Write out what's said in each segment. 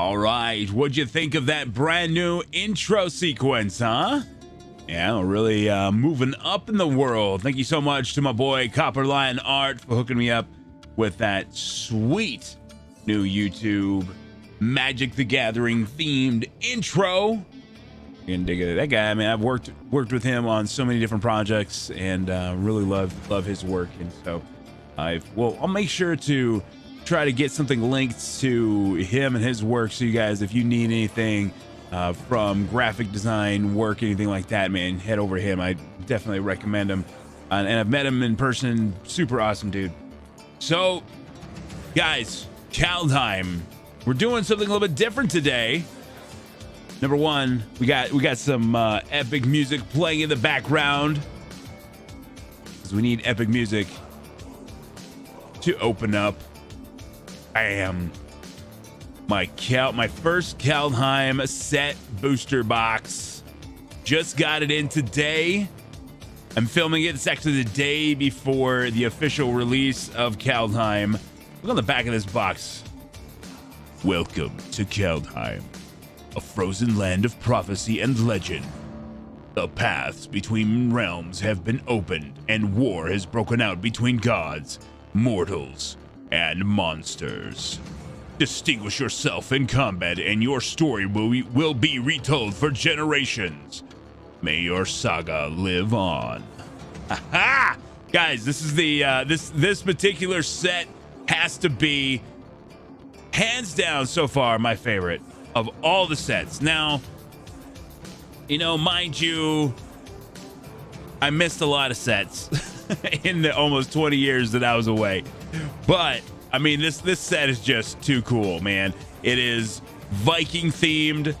All right, what'd you think of that brand new intro sequence, huh? Yeah, we're really moving up in the world. Thank you so much to my boy Copper Lion Art for hooking me up with that sweet new YouTube Magic the Gathering themed intro. You can dig it. That guy, I mean, I've worked with him on so many different projects and really love his work. And so I'll make sure to try to get something linked to him and his work, so you guys, if you need anything from graphic design work, anything like that, man, head over to him. I definitely recommend him. And I've met him in person. Super awesome dude. So guys, Kaldheim, we're doing something a little bit different today. Number one, we got some epic music playing in the background, because we need epic music to open up. Bam. My first Kaldheim set booster box. Just got it in today. I'm filming it. It's actually the day before the official release of Kaldheim. Look on the back of this box. Welcome to Kaldheim, a frozen land of prophecy and legend. The paths between realms have been opened, and war has broken out between gods, mortals, and monsters. Distinguish yourself in combat, and your story will be retold for generations. May your saga live on. Ha! Guys, this is the this particular set has to be hands down so far my favorite of all the sets. Now, you know, mind you, I missed a lot of sets in the almost 20 years that I was away. But I mean, this set is just too cool, man. It is Viking themed.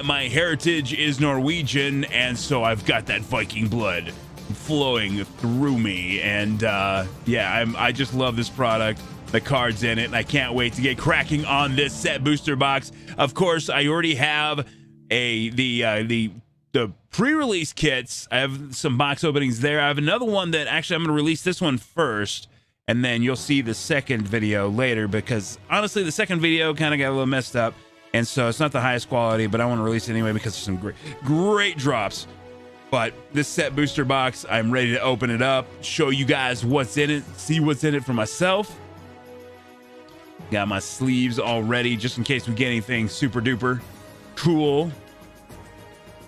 My heritage is Norwegian, and so I've got that Viking blood flowing through me. And yeah, I just love this product. The cards in it, and I can't wait to get cracking on this set booster box. Of course, I already have the pre-release kits. I have some box openings there. I have another one that actually I'm going to release this one first, and then you'll see the second video later, because honestly, the second video kind of got a little messed up, and so it's not the highest quality, but I want to release it anyway because there's some great drops. But this set booster box, I'm ready to open it up, show you guys what's in it, see what's in it for myself. Got my sleeves all ready just in case we get anything super duper cool.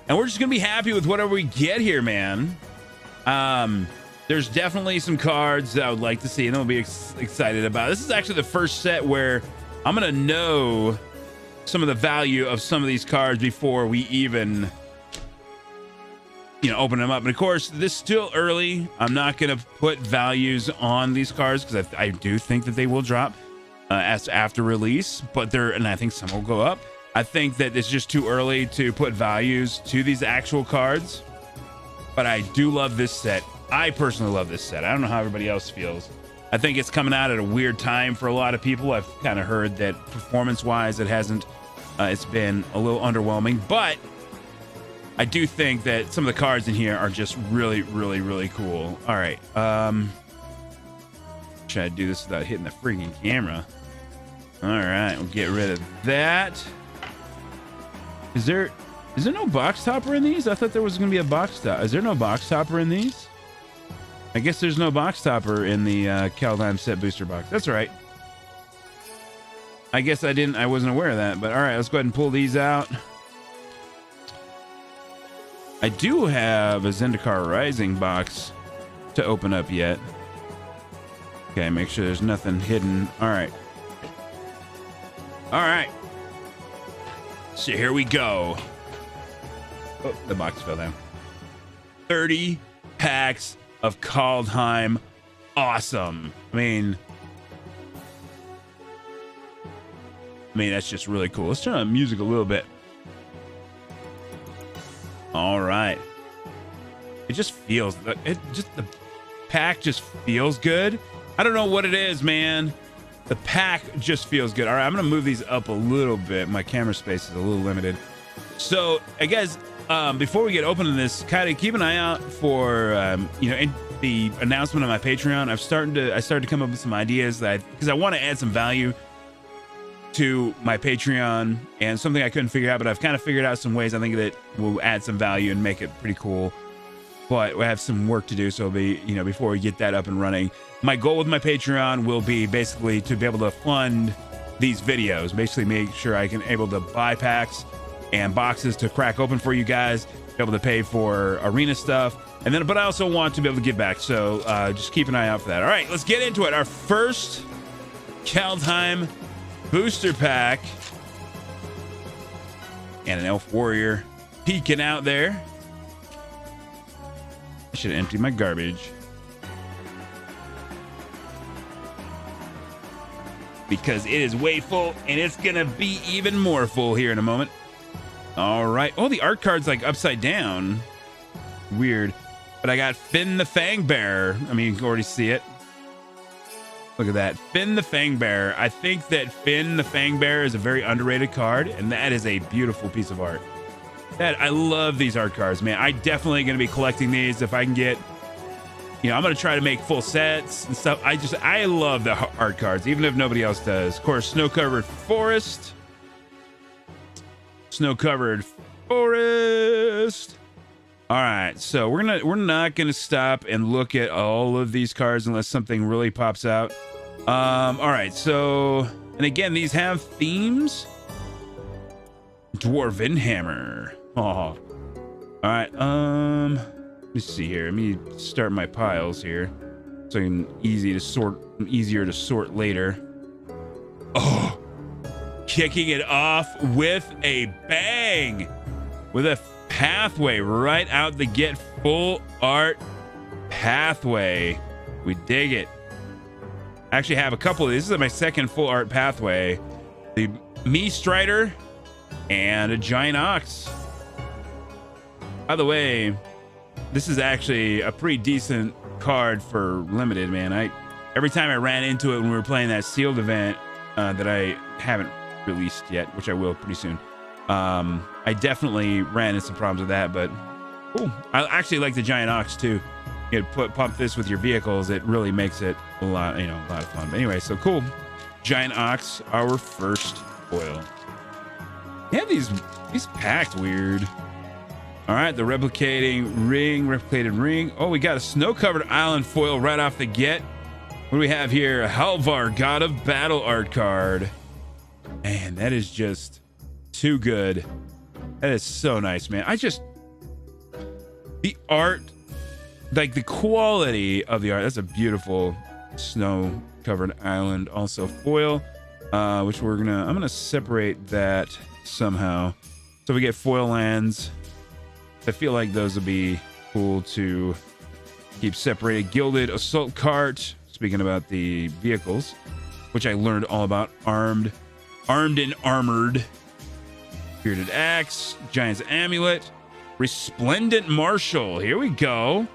And we're just gonna be happy with whatever we get here, man. There's definitely some cards that I would like to see and I'll be excited about. This is actually the first set where I'm gonna know some of the value of some of these cards before we even, you know, open them up. And of course, this is still early. I'm not gonna put values on these cards because I do think that they will drop as after release, but and I think some will go up. I think that it's just too early to put values to these actual cards, but I do love this set. I personally love this set. I don't know how everybody else feels. I think it's coming out at a weird time for a lot of people. I've kind of heard that performance-wise, it hasn't. It's been a little underwhelming, but I do think that some of the cards in here are just really, really, really cool. All right. Try to do this without hitting the freaking camera. All right, we'll get rid of that. Is there no box topper in these? I thought there was gonna be a box top. Is there no box topper in these? I guess there's no box topper in the Kaldheim set booster box. That's all right. I guess I wasn't aware of that, but all right, let's go ahead and pull these out. I do have a Zendikar Rising box to open up yet. Okay, make sure there's nothing hidden. All right. All right. So here we go. Oh, the box fell down. 30 packs of Kaldheim. Awesome. I mean, that's just really cool. Let's turn on the music a little bit. All right. It just feels, the pack just feels good. I don't know what it is, man. The pack just feels good. All right, I'm gonna move these up a little bit. My camera space is a little limited. So, guys, before we get opening this, kind of keep an eye out for, in the announcement on my Patreon. I started to come up with some ideas because I want to add some value to my Patreon, and something I couldn't figure out, but I've kind of figured out some ways I think that will add some value and make it pretty cool. But we have some work to do, so it'll be, you know, before we get that up and running. My goal with my Patreon will be basically to be able to fund these videos, basically make sure I can able to buy packs and boxes to crack open for you guys, be able to pay for arena stuff, and then, but I also want to be able to give back. So just keep an eye out for that. All right, let's get into it. Our first Kaldheim booster pack, and an elf warrior peeking out there. I should empty my garbage, because it is way full, and it's gonna be even more full here in a moment. All right. Oh, the art card's like upside down. Weird. But I got Finn the Fang Bearer. I mean, you can already see it. Look at that. Finn the Fang Bearer. I think that Finn the Fang Bearer is a very underrated card, and that is a beautiful piece of art. I love these art cards, man. I definitely going to be collecting these if I can get, you know, I'm going to try to make full sets and stuff. I love the art cards, even if nobody else does. Of course, snow-covered forest. Snow-covered forest. All right, so we're not gonna stop and look at all of these cards unless something really pops out. All right, so, and again, these have themes. Dwarven Hammer. Oh, all right. Let me see here. Let me start my piles here, so I can easier to sort later. Oh, kicking it off with a bang, with a pathway right out the get. Full art pathway. We dig it. I actually have a couple of these. This is my second full art pathway. The Me Strider and a Giant Ox. By the way, this is actually a pretty decent card for limited, man. Every time I ran into it when we were playing that sealed event that I haven't released yet, which I will pretty soon. I definitely ran into some problems with that, but cool. I actually like the Giant Ox too. You pump this with your vehicles, it really makes it a lot of fun. But anyway, so cool. Giant Ox, our first foil. Yeah, these packed weird. All right, the replicated ring. Oh, we got a snow-covered island foil right off the get. What do we have here? A Halvar, God of Battle art card. Man, that is just too good. That is so nice, man. The art, like the quality of the art, that's a beautiful snow-covered island. Also foil, which I'm gonna separate that somehow. So we get foil lands. I feel like those would be cool to keep separated. Gilded assault cart. Speaking about the vehicles, which I learned all about. Armed and armored. Bearded axe. Giant's amulet. Resplendent marshal. Here we go.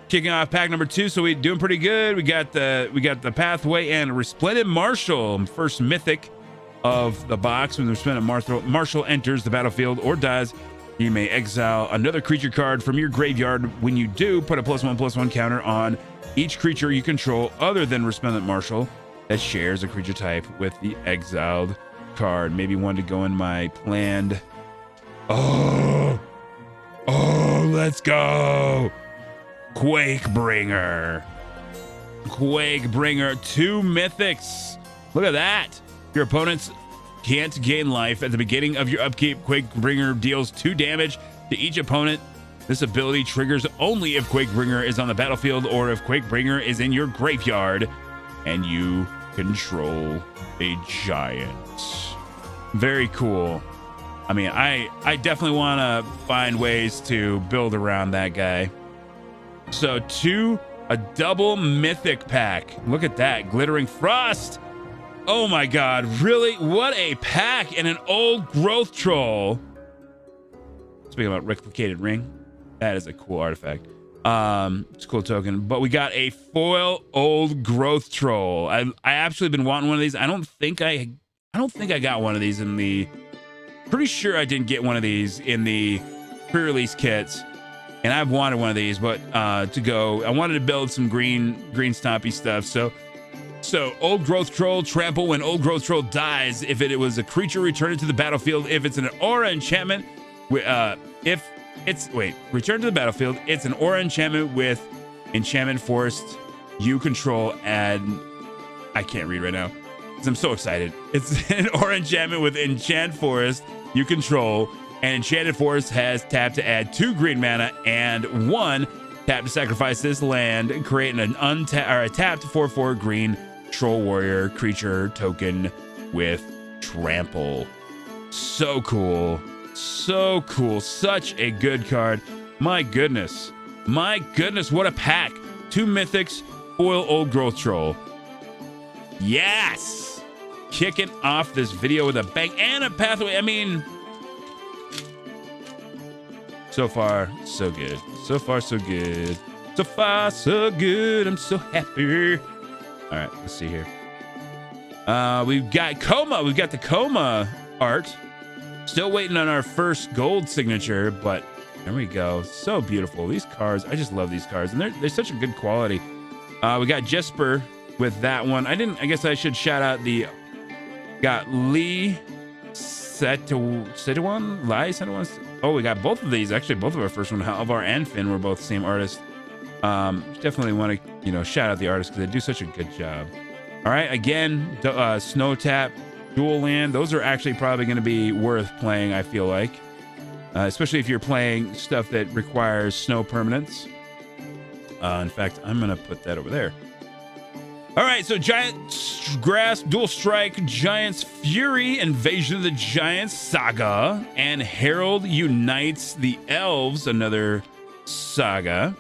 Kicking off pack number 2, so we're doing pretty good. We got the pathway and resplendent marshal, first mythic of the box. When the resplendent marshal enters the battlefield or dies, you may exile another creature card from your graveyard. When you do, put a +1/+1 counter on each creature you control other than resplendent marshal that shares a creature type with the exiled card. Maybe one to go in my planned. Oh, let's go. Quakebringer. 2 mythics. Look at that. Your opponents can't gain life at the beginning of your upkeep. Quakebringer deals 2 damage to each opponent. This ability triggers only if Quakebringer is on the battlefield or if Quakebringer is in your graveyard and you control a giant. Very cool. I mean, I definitely want to find ways to build around that guy. So a double mythic pack. Look at that. Glittering Frost. Oh my God. Really? What a pack. And an old growth troll. Speaking about replicated ring, that is a cool artifact. It's a cool token. But we got a foil old growth troll. I actually been wanting one of these. I don't think I got one of these in the. Pretty sure I didn't get one of these in the pre-release kits. And I've wanted one of these, but I wanted to build some green stompy stuff. So So old growth troll, trample when old growth troll dies. If it was a creature, return it to the battlefield. If it's an aura enchantment, return to the battlefield. It's an aura enchantment with enchantment forest you control. And I can't read right now because I'm so excited. It's an aura enchantment with enchant forest you control. And enchanted forest has tap to add 2 green mana and 1 tap to sacrifice this land, creating a tapped 4/4 green troll warrior creature token with trample. So cool. So cool. Such a good card. My goodness. My goodness, what a pack. 2 mythics, foil old growth troll. Yes. Kicking off this video with a bang and a pathway. I mean, so far, so good. So far, so good. So far, so good. I'm so happy. All right, let's see here. We've got Coma. We've got the Coma art. Still waiting on our first gold signature, but there we go. So beautiful. These cards, I just love these cards, and they're such a good quality. We got Jesper with that one. I guess I should shout out got Lee Setuan. Oh, we got both of these. Actually, both of our first one, Halvar and Finn, were both the same artist. Definitely want to, shout out the artists because they do such a good job. All right, again, Snow Tap, Dual Land. Those are actually probably going to be worth playing, I feel like. Especially if you're playing stuff that requires snow permanence. In fact, I'm going to put that over there. All right, so Giant Grass, Dual Strike, Giants Fury, Invasion of the Giants Saga, and Herald Unites the Elves, another saga.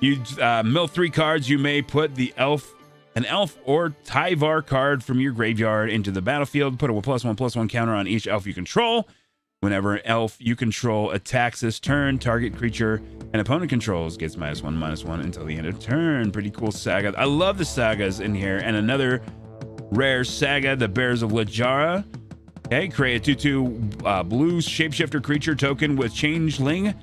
You mill 3 cards. You may put an elf or Tyvar card from your graveyard into the battlefield. Put a +1/+1 counter on each elf you control. Whenever an elf you control attacks this turn, target creature and opponent controls gets -1/-1 until the end of turn. Pretty cool saga. I love the sagas in here. And another rare saga, the Bears of Lajara. Okay, create a 2/2 blue shapeshifter creature token with changeling.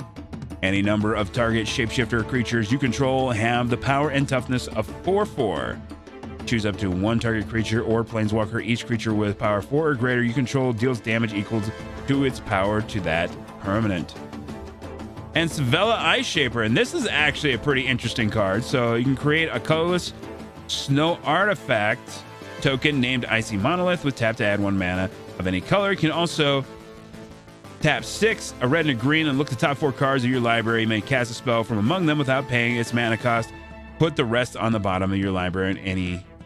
Any number of target shapeshifter creatures you control have the power and toughness of 4/4. Choose up to 1 target creature or planeswalker. Each creature with power 4 or greater you control deals damage equal to its power to that permanent. And Svella Ice Shaper, and this is actually a pretty interesting card. So you can create a colorless snow artifact token named Icy Monolith with tap to add 1 mana of any color. You can also tap 6, a red and a green, and look the top 4 cards of your library. You may cast a spell from among them without paying its mana cost. Put the rest on the bottom of your library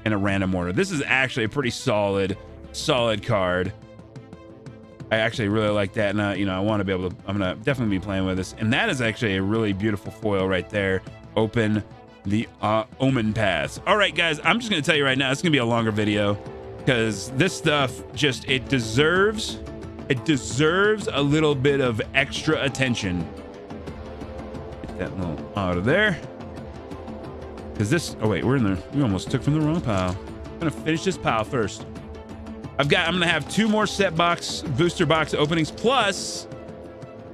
in a random order. This is actually a pretty solid card. I actually really like that, and I want to be able to. I'm gonna definitely be playing with this, and that is actually a really beautiful foil right there. Open the Omen Pass. All right, guys, I'm just gonna tell you right now, it's gonna be a longer video because this stuff it deserves a little bit of extra attention. Get that little out of there. Because this, oh wait, we almost took from the wrong pile. I'm gonna finish this pile first. I'm gonna have 2 more booster box openings plus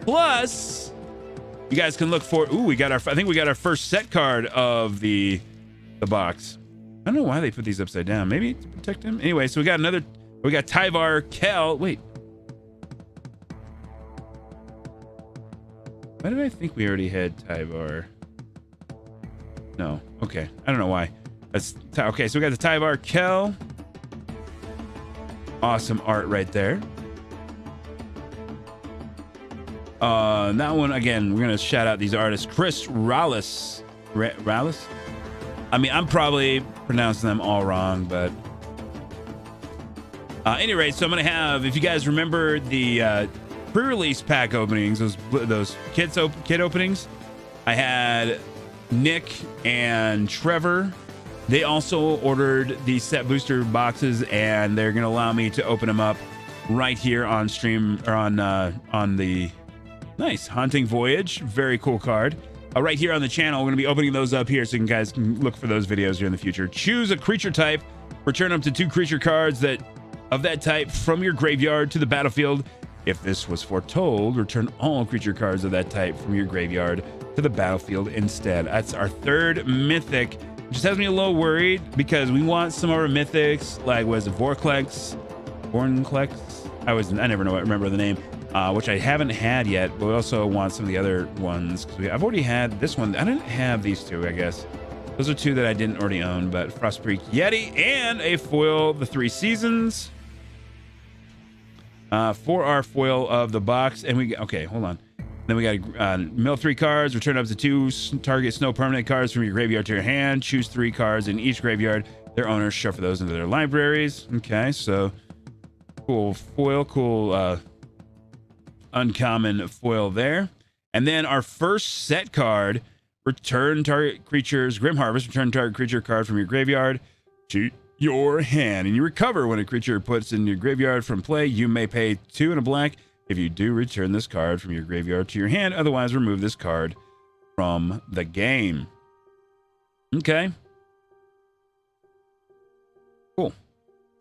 you guys can look for, I think we got our first set card of the box. I don't know why they put these upside down. Maybe to protect him. Anyway, so we got Tyvar Kel. Wait. Why did I think we already had Tyvar? No. Okay. I don't know why. Okay, so we got the Tyvar Kel. Awesome art right there. That one, again, we're going to shout out these artists. Chris Rallis. Rallis? I mean, I'm probably pronouncing them all wrong, but... anyway, so I'm going to have, if you guys remember the pre-release pack openings, those kit openings, I had Nick and Trevor. They also ordered the set booster boxes, and they're going to allow me to open them up right here on stream, or on the nice Haunting Voyage. Very cool card. Right here on the channel, we're going to be opening those up here, so you guys can look for those videos here in the future. Choose a creature type. Return up to 2 creature cards of that type from your graveyard to the battlefield. If this was foretold, return all creature cards of that type from your graveyard to the battlefield instead. That's our 3rd mythic Just has me a little worried because we want some of our mythics, like was it Vorklex, I never remember the name, which I haven't had yet. But we also want some of the other ones because I've already had this one. I didn't have these two, I guess. Those are two that I didn't already own, but Frost Creek Yeti and a foil, the 3 Seasons, for our foil of the box. And we okay, hold on. Then we got mill 3 cards, return up to 2 target snow permanent cards from your graveyard to your hand. Choose 3 cards in each graveyard. Their owners shuffle those into their libraries. Okay, so cool foil, cool uncommon foil there. And then our first set card, return target creature's Grim Harvest. Return target creature card from your graveyard to your hand. And you recover when a creature puts in your graveyard from play. You may pay 2 and a black. If you do, return this card from your graveyard to your hand. Otherwise, remove this card from the game. Okay. Cool.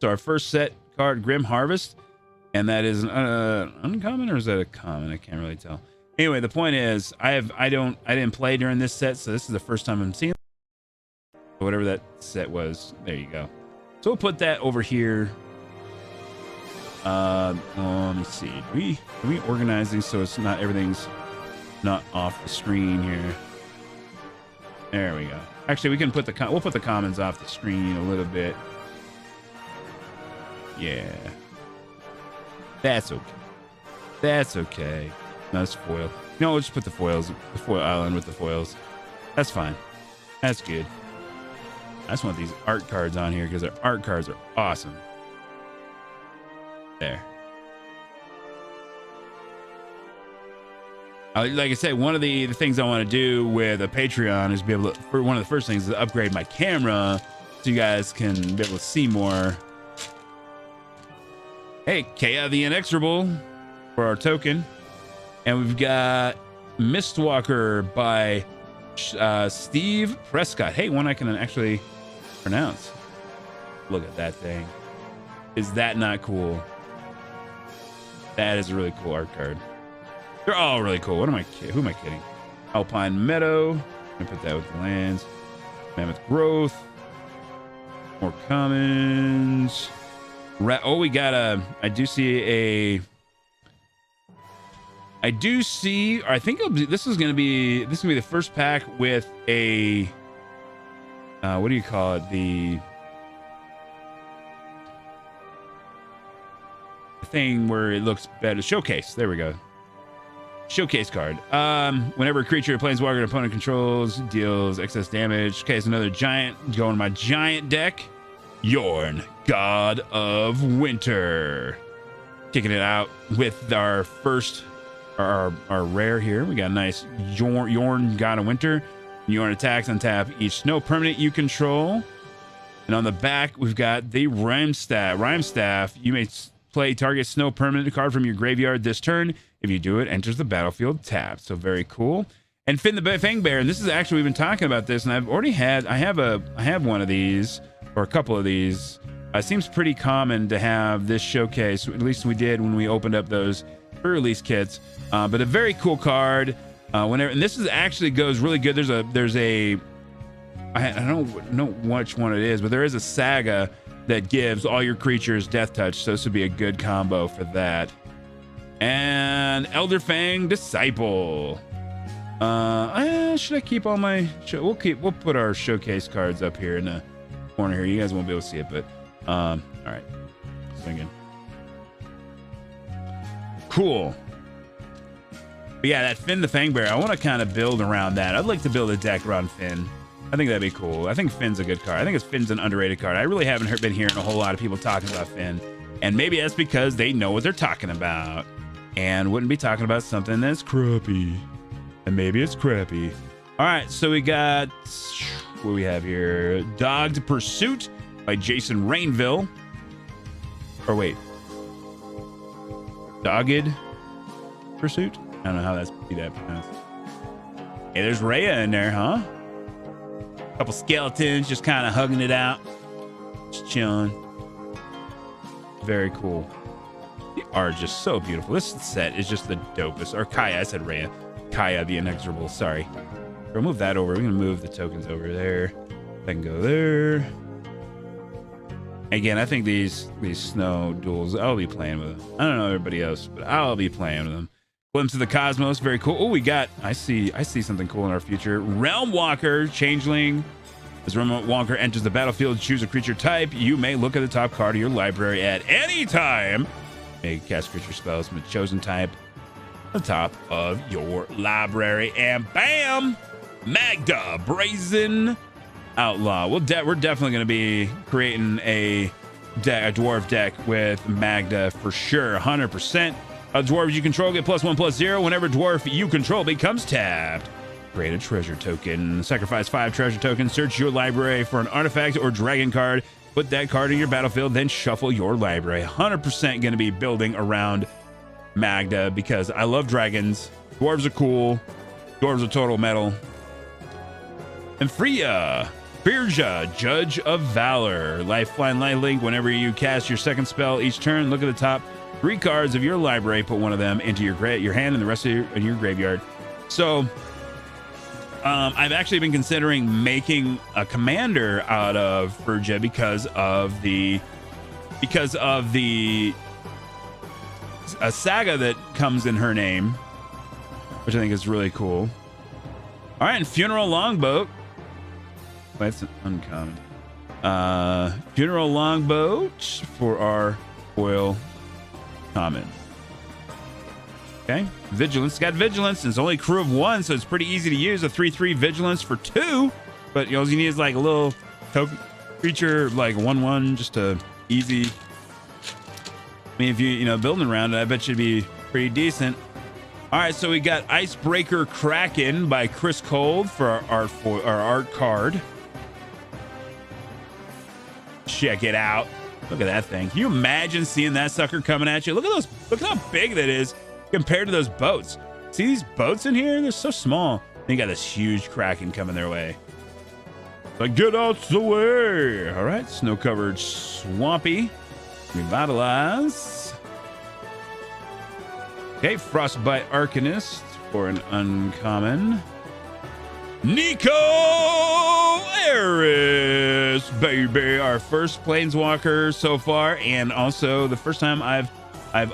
So our first set card, Grim Harvest. And that is an uncommon, or is that a common? I can't really tell. Anyway, the point is, I didn't play during this set, so this is the first time I'm seeing it. Whatever that set was. There you go. So we'll put that over here. Let me see. Do we organize these so it's not everything's not off the screen here? There we go. Actually, we can put we'll put the commons off the screen a little bit. Yeah, that's okay. That's okay. Nice foil. No, we'll just put the foil island with the foils. That's fine. That's good. I just want these art cards on here because their art cards are awesome. There. Like I said, one of the things I want to do with a Patreon is be able to, for one of the first things is upgrade my camera so you guys can be able to see more. Hey, Kaya the Inexorable for our token. And we've got Mistwalker by Steve Prescott. Hey, one I can actually pronounce. Look at that thing. Is that not cool? That is a really cool art card. They're all really cool. What am I kidding? Who am I kidding? Alpine Meadow. I'm gonna put that with the lands. Mammoth Growth. More commons. Oh, we got a. I do see. I think this is gonna be the first pack with a. What do you call it? The thing where it looks better. Showcase. There we go. Showcase card. Whenever a creature or planeswalker an opponent controls deals excess damage. Okay, it's another giant. Going to my giant deck. Yorn, God of Winter. Kicking it out with our first, our rare here. We got a nice Yorn, God of Winter. Yorn attacks, untap each snow permanent you control. And on the back, we've got the Rhyme Staff. You may play target snow permanent card from your graveyard this turn. If you do, it enters the battlefield tapped. So very cool. And Finn the Fangbear. And this is actually, we've been talking about this, and I've already had, I have one of these, or a couple of these. It seems pretty common to have this showcase. At least we did when we opened up those pre-release kits. But a very cool card. Whenever, and this is actually goes really good. There's a I don't know which one it is, but there is a saga that gives all your creatures death touch. So this would be a good combo for that. And Elderfang Disciple. Should I keep all my we'll put our showcase cards up here in the corner here. You guys won't be able to see it, but all right. Singing. Cool. But yeah, that Finn the Fangbear, I want to kind of build around that. I'd like to build a deck around Finn. I think that'd be cool. I think Finn's a good card. I think Finn's an underrated card. I really haven't been hearing a whole lot of people talking about Finn. And maybe that's because they know what they're talking about and wouldn't be talking about something that's crappy. And maybe it's crappy. All right, so we got, what do we have here? Dogged Pursuit by Jason Rainville. Or wait. Dogged Pursuit? I don't know how that's pronounced. Hey, there's Rhea in there, huh? Couple skeletons just kind of hugging it out. Just chilling. Very cool. The art is just so beautiful. This set is just the dopest. Or Kaya, I said Rhea. Kaya the Inexorable, sorry. We'll move that over. We're going to move the tokens over there. I can go there. Again, I think these snow duels, I'll be playing with them. I don't know everybody else, but I'll be playing with them. Glimpse of the Cosmos, very cool. Oh, we got, I see something cool in our future. Realm Walker, Changeling. As Realm Walker enters the battlefield, choose a creature type. You may look at the top card of your library at any time. You may cast creature spells from a chosen type on the top of your library. And bam! Magda, Brazen Outlaw. We're definitely going to be creating a dwarf deck with Magda for sure, 100%. Dwarves you control get +1/+0 whenever dwarf you control becomes tapped. Create a treasure token. Sacrifice 5 treasure tokens. Search your library for an artifact or dragon card. Put that card in your battlefield, then shuffle your library. 100% going to be building around Magda because I love dragons. Dwarves are cool. Dwarves are total metal. And Freya, Birja, Judge of Valor. Lifeline, lifelink. Whenever you cast your second spell each turn, look at the top 3 cards of your library. Put one of them into your hand and the rest of your graveyard. So I've actually been considering making a commander out of Birja because of the a saga that comes in her name, which I think is really cool. All right, and Funeral Longboat. That's an uncommon. Funeral Longboat for our foil common. Okay, Vigilance. Got Vigilance. It's only crew of 1, so it's pretty easy to use. A 3/3 Vigilance for 2, but all you need is like a little token creature, like 1/1, just a easy. I mean, if you building around it, I bet you'd be pretty decent. All right, so we got Icebreaker Kraken by Chris Cold for our art card. Check it out. Look at that thing. Can you imagine seeing that sucker coming at you? Look at those. Look how big that is compared to those boats. See these boats in here? They're so small. They got this huge Kraken coming their way. Like, get out the way. All right, snow-covered Swampy. Revitalize. Okay, Frostbite Arcanist for an uncommon. Nico Eris, baby, our first Planeswalker so far, and also the first time I've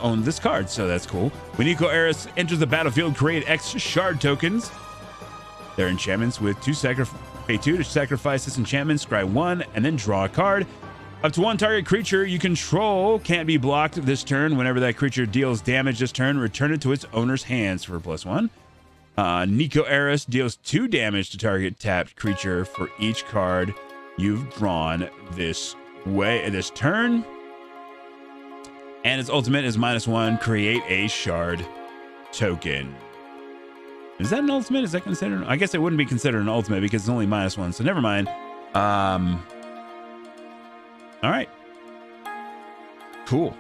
owned this card, so that's cool. When Nico Eris enters the battlefield, create X shard tokens. They're enchantments with pay 2 to sacrifice this enchantment, scry 1, and then draw a card. Up to 1 target creature you control can't be blocked this turn. Whenever that creature deals damage this turn, return it to its owner's hands for +1. Nico Eris deals 2 damage to target tapped creature for each card you've drawn this turn. And its ultimate is -1, create a shard token. Is that an ultimate? Is that considered? I guess it wouldn't be considered an ultimate because it's only -1, so never mind. All right. Cool.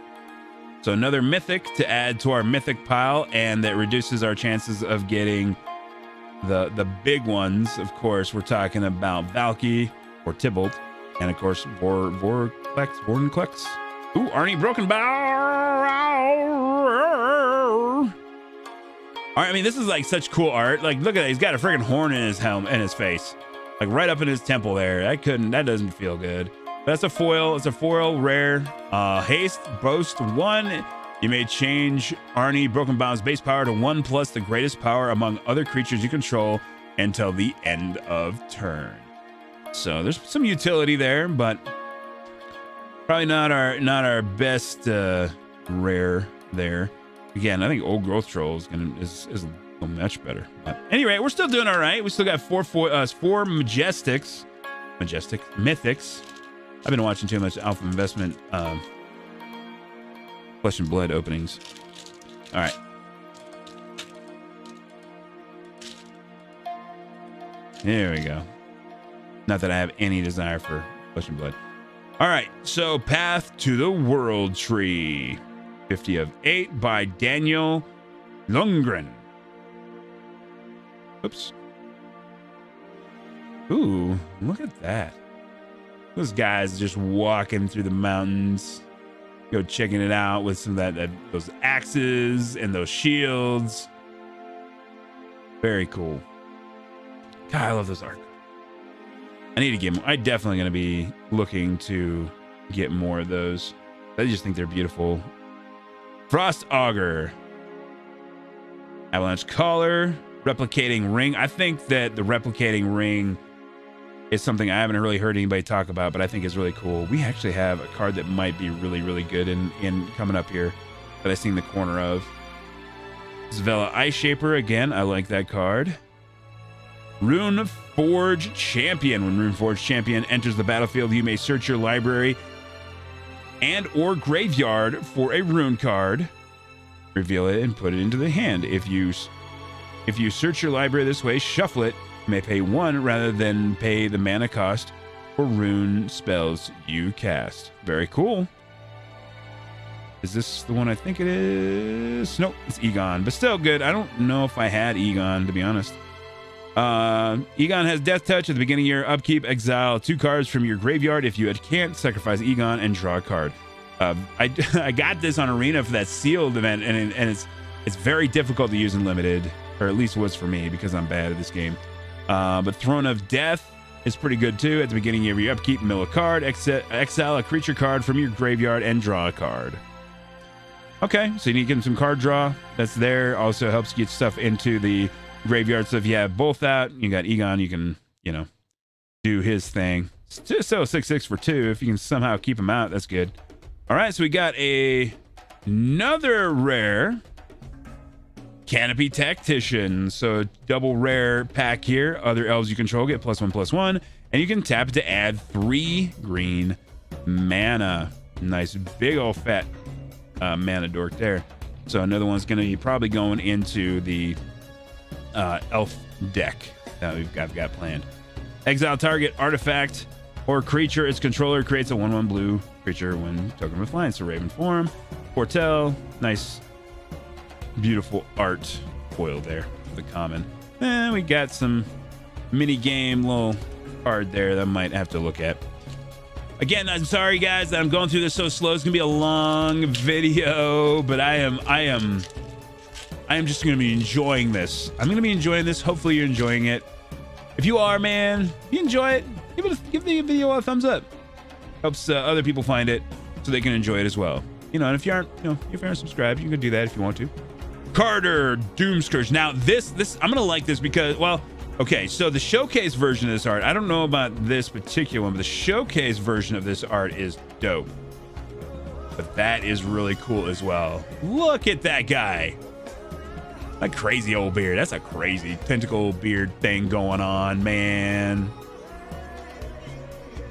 So another mythic to add to our mythic pile, and that reduces our chances of getting the big ones. Of course, we're talking about Valky or Tybalt, and of course Vornklex. Ooh, Arnie Broken Bow. All right, I mean, this is like such cool art. Like, look at that. He's got a freaking horn in his helm and his face, like right up in his temple there. That doesn't feel good. That's a foil. It's a foil rare. Haste, boast 1. You may change Arnie Broken Bow's base power to 1 plus the greatest power among other creatures you control until the end of turn. So there's some utility there, but probably not our best rare there. Again, I think Old Growth Troll is much better. But anyway, we're still doing all right. We still got 4 majestic mythics. I've been watching too much Alpha Investment Flesh and Blood openings. All right. There we go. Not that I have any desire for Flesh and Blood. All right. So Path to the World Tree. 50 of 8 by Daniel Lundgren. Oops. Ooh, look at that. Those guys just walking through the mountains, checking it out with some of those axes and those shields. Very cool. God, I love those art. I need to get more. I'm definitely going to be looking to get more of those. I just think they're beautiful. Frost Auger. Avalanche Collar. Replicating Ring. I think that the replicating ring is something I haven't really heard anybody talk about, but I think is really cool. We actually have a card that might be really, really good in coming up here that I seen the corner of. Zvela Ice Shaper. Again, I like that card. Rune Forge Champion. When Rune Forge Champion enters the battlefield, you may search your library and or graveyard for a rune card. Reveal it and put it into the hand. If you search your library this way, shuffle it. You may pay 1 rather than pay the mana cost for rune spells you cast. Very cool. Is this the one I think it is? Nope, it's Egon, but still good. I don't know if I had Egon, to be honest. Egon has Death Touch. At the beginning of your upkeep, exile 2 cards from your graveyard. If you can't, sacrifice Egon and draw a card. I got this on Arena for that sealed event, and it's very difficult to use in limited, or at least was for me because I'm bad at this game. But Throne of Death is pretty good too. At the beginning of your upkeep, mill a card, exile a creature card from your graveyard, and draw a card. Okay, so you need to get him some card draw. That's there. Also helps get stuff into the graveyard. So if you have both out, you got Egon, you can, do his thing. Just so 6/6 for 2. If you can somehow keep him out, that's good. All right, so we got another rare Canopy Tactician. So double rare pack here. Other elves you control get +1/+1, and you can tap it to add 3 green mana. Nice big old fat mana dork there. So another one's going to be probably going into the elf deck that I've got planned. Exile target artifact or creature its controller creates a 1/1 blue creature when token with flying. So Raven form, Portel, nice beautiful art foil there, the common. And we got some mini game little card there that I might have to look at. Again, I'm sorry guys that I'm going through this so slow. It's gonna be a long video, but I am just gonna be enjoying this. I'm gonna be enjoying this. Hopefully you're enjoying it. If you are, man, if you enjoy it, give the video a thumbs up. Helps other people find it so they can enjoy it as well. And if you aren't, if you aren't subscribed, you can do that if you want to. Carter Doomscourge. Now this I'm gonna like this because, well, okay, so the showcase version of this art, I don't know about this particular one, but the showcase version of this art is dope. But that is really cool as well. Look at that guy. That crazy old beard. That's a crazy tentacle beard thing going on, man.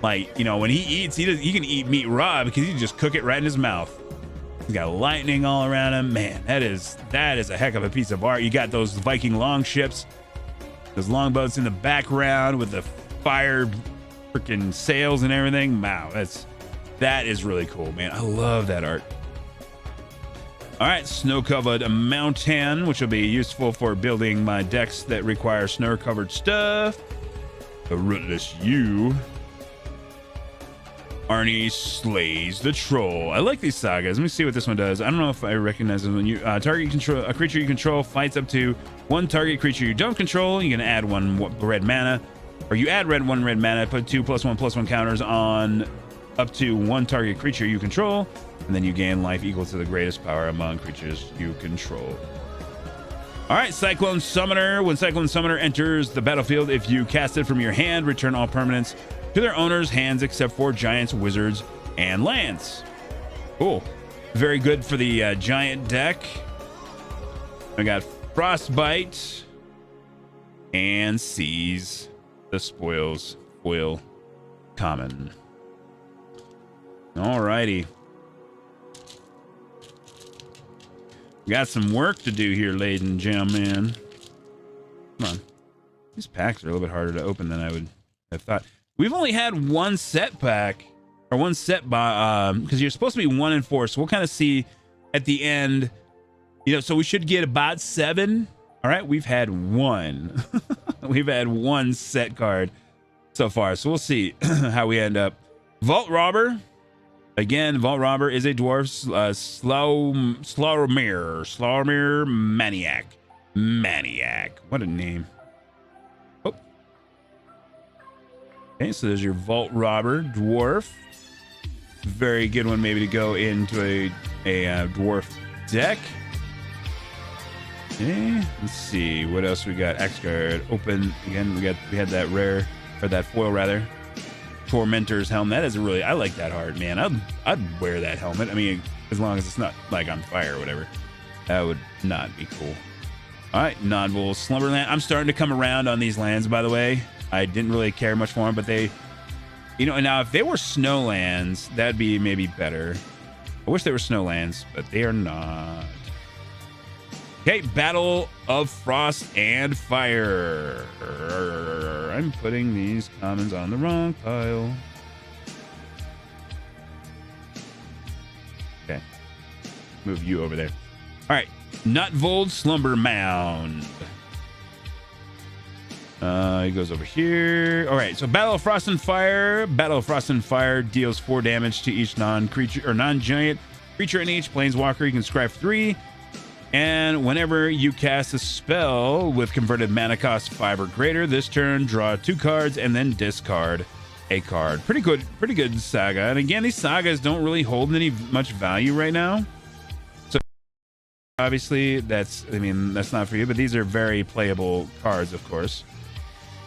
Like, when he eats, he can eat meat raw because he can just cook it right in his mouth. He's got lightning all around him. Man, that is a heck of a piece of art. You got those Viking longships, those longboats in the background with the fire freaking sails and everything. Wow, that is really cool, man. I love that art. All right, snow-covered mountain, which will be useful for building my decks that require snow-covered stuff. The Rootless Yew. Arnie slays the troll. I like these sagas. Let me see what this one does. I don't know if I recognize this one. You a creature you control fights up to 1 target creature you don't control. You can add 1 red mana, or you add 1 red mana. Put 2 +1/+1 counters on up to 1 target creature you control, and then you gain life equal to the greatest power among creatures you control. All right, Cyclone Summoner. When Cyclone Summoner enters the battlefield, if you cast it from your hand, return all permanents to their owners' hands except for giants, wizards, and lands. Cool. Very good for the giant deck. I got Frostbite and Seize the Spoils foil common. Alrighty. We got some work to do here, ladies and gentlemen. Come on. These packs are a little bit harder to open than I would have thought. We've only had 1 set pack, or 1 set by, because you're supposed to be 1 in 4. So we'll kind of see at the end, so we should get about 7. All right, we've had 1. We've had 1 set card so far. So we'll see how we end up. Vault Robber. Again, Vault Robber is a dwarf, Slawmir Maniac. What a name. Oh. Okay, so there's your Vault Robber Dwarf. Very good one, maybe to go into a dwarf deck. Okay, let's see what else we got. X card open again. We had that rare, or that foil rather. Tormentor's helmet. That is really, I like that hard, man. I'd wear that helmet. I mean, as long as it's not like on fire or whatever. That would not be cool. All right, Nodvil Slumberland. I'm starting to come around on these lands, by the way. I didn't really care much for them, but they, you know, now if they were snowlands, that'd be maybe better. I wish they were snowlands, but they are not. Okay, Battle of Frost and Fire. I'm putting these commons on the wrong pile. Okay, move you over there. All right, Nutvold Slumber Mound. He goes over here. All right, so Battle of Frost and Fire. Battle of Frost and Fire deals 4 damage to each non-creature or non-giant creature in each planeswalker. You can scry 3. And whenever you cast a spell with converted mana cost 5 or greater, this turn draw 2 cards and then discard a card. Pretty good saga. And again, these sagas don't really hold any much value right now. So obviously that's not for you, but these are very playable cards, of course.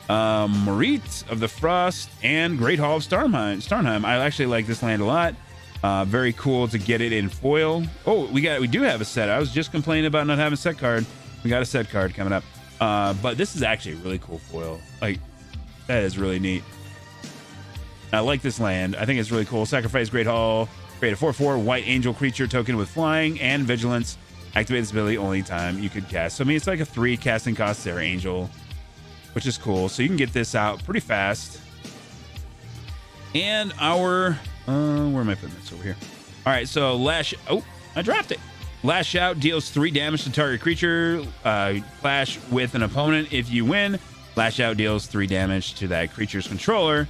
Marit of the Frost and Great Hall of Starnheim. I actually like this land a lot. Very cool to get it in foil. Oh, we do have a set. I was just complaining about not having a set card. We got a set card coming up. But this is actually a really cool foil. Like, that is really neat. I like this land. I think it's really cool. Sacrifice Great Hall. Create a 4/4 white angel creature token with flying and vigilance. Activate this ability only time you could cast. So I mean, it's like a 3 casting cost Sarah Angel, which is cool. So you can get this out pretty fast. And our where am I putting this? Over here. All right, so I dropped it. Lash Out deals 3 damage to target creature. Clash with an opponent. If you win, Lash Out deals 3 damage to that creature's controller.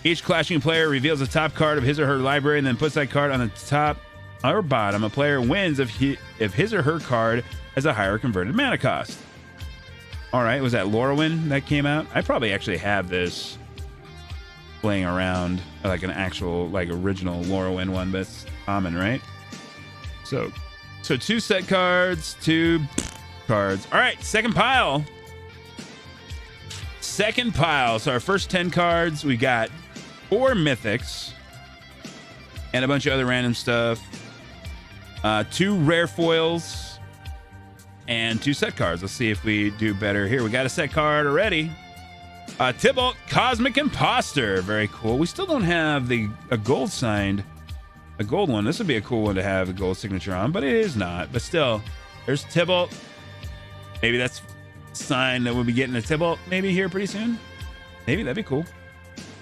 Each clashing player reveals the top card of his or her library and then puts that card on the top or bottom. A player wins if his or her card has a higher converted mana cost. All right, was that Lorwyn that came out? I probably actually have this playing around, like an actual, like original Lorwyn one, but it's common, right? So 2 set cards, 2 cards. All right, second pile. So our first 10 cards, we got 4 mythics and a bunch of other random stuff. 2 rare foils and 2 set cards. Let's see if we do better here. We got a set card already. Tybalt Cosmic Imposter. Very cool. We still don't have a gold one. This would be a cool one to have a gold signature on, but it is not. But still, there's Tybalt. Maybe that's a sign that we'll be getting a Tybalt maybe here pretty soon. Maybe that'd be cool.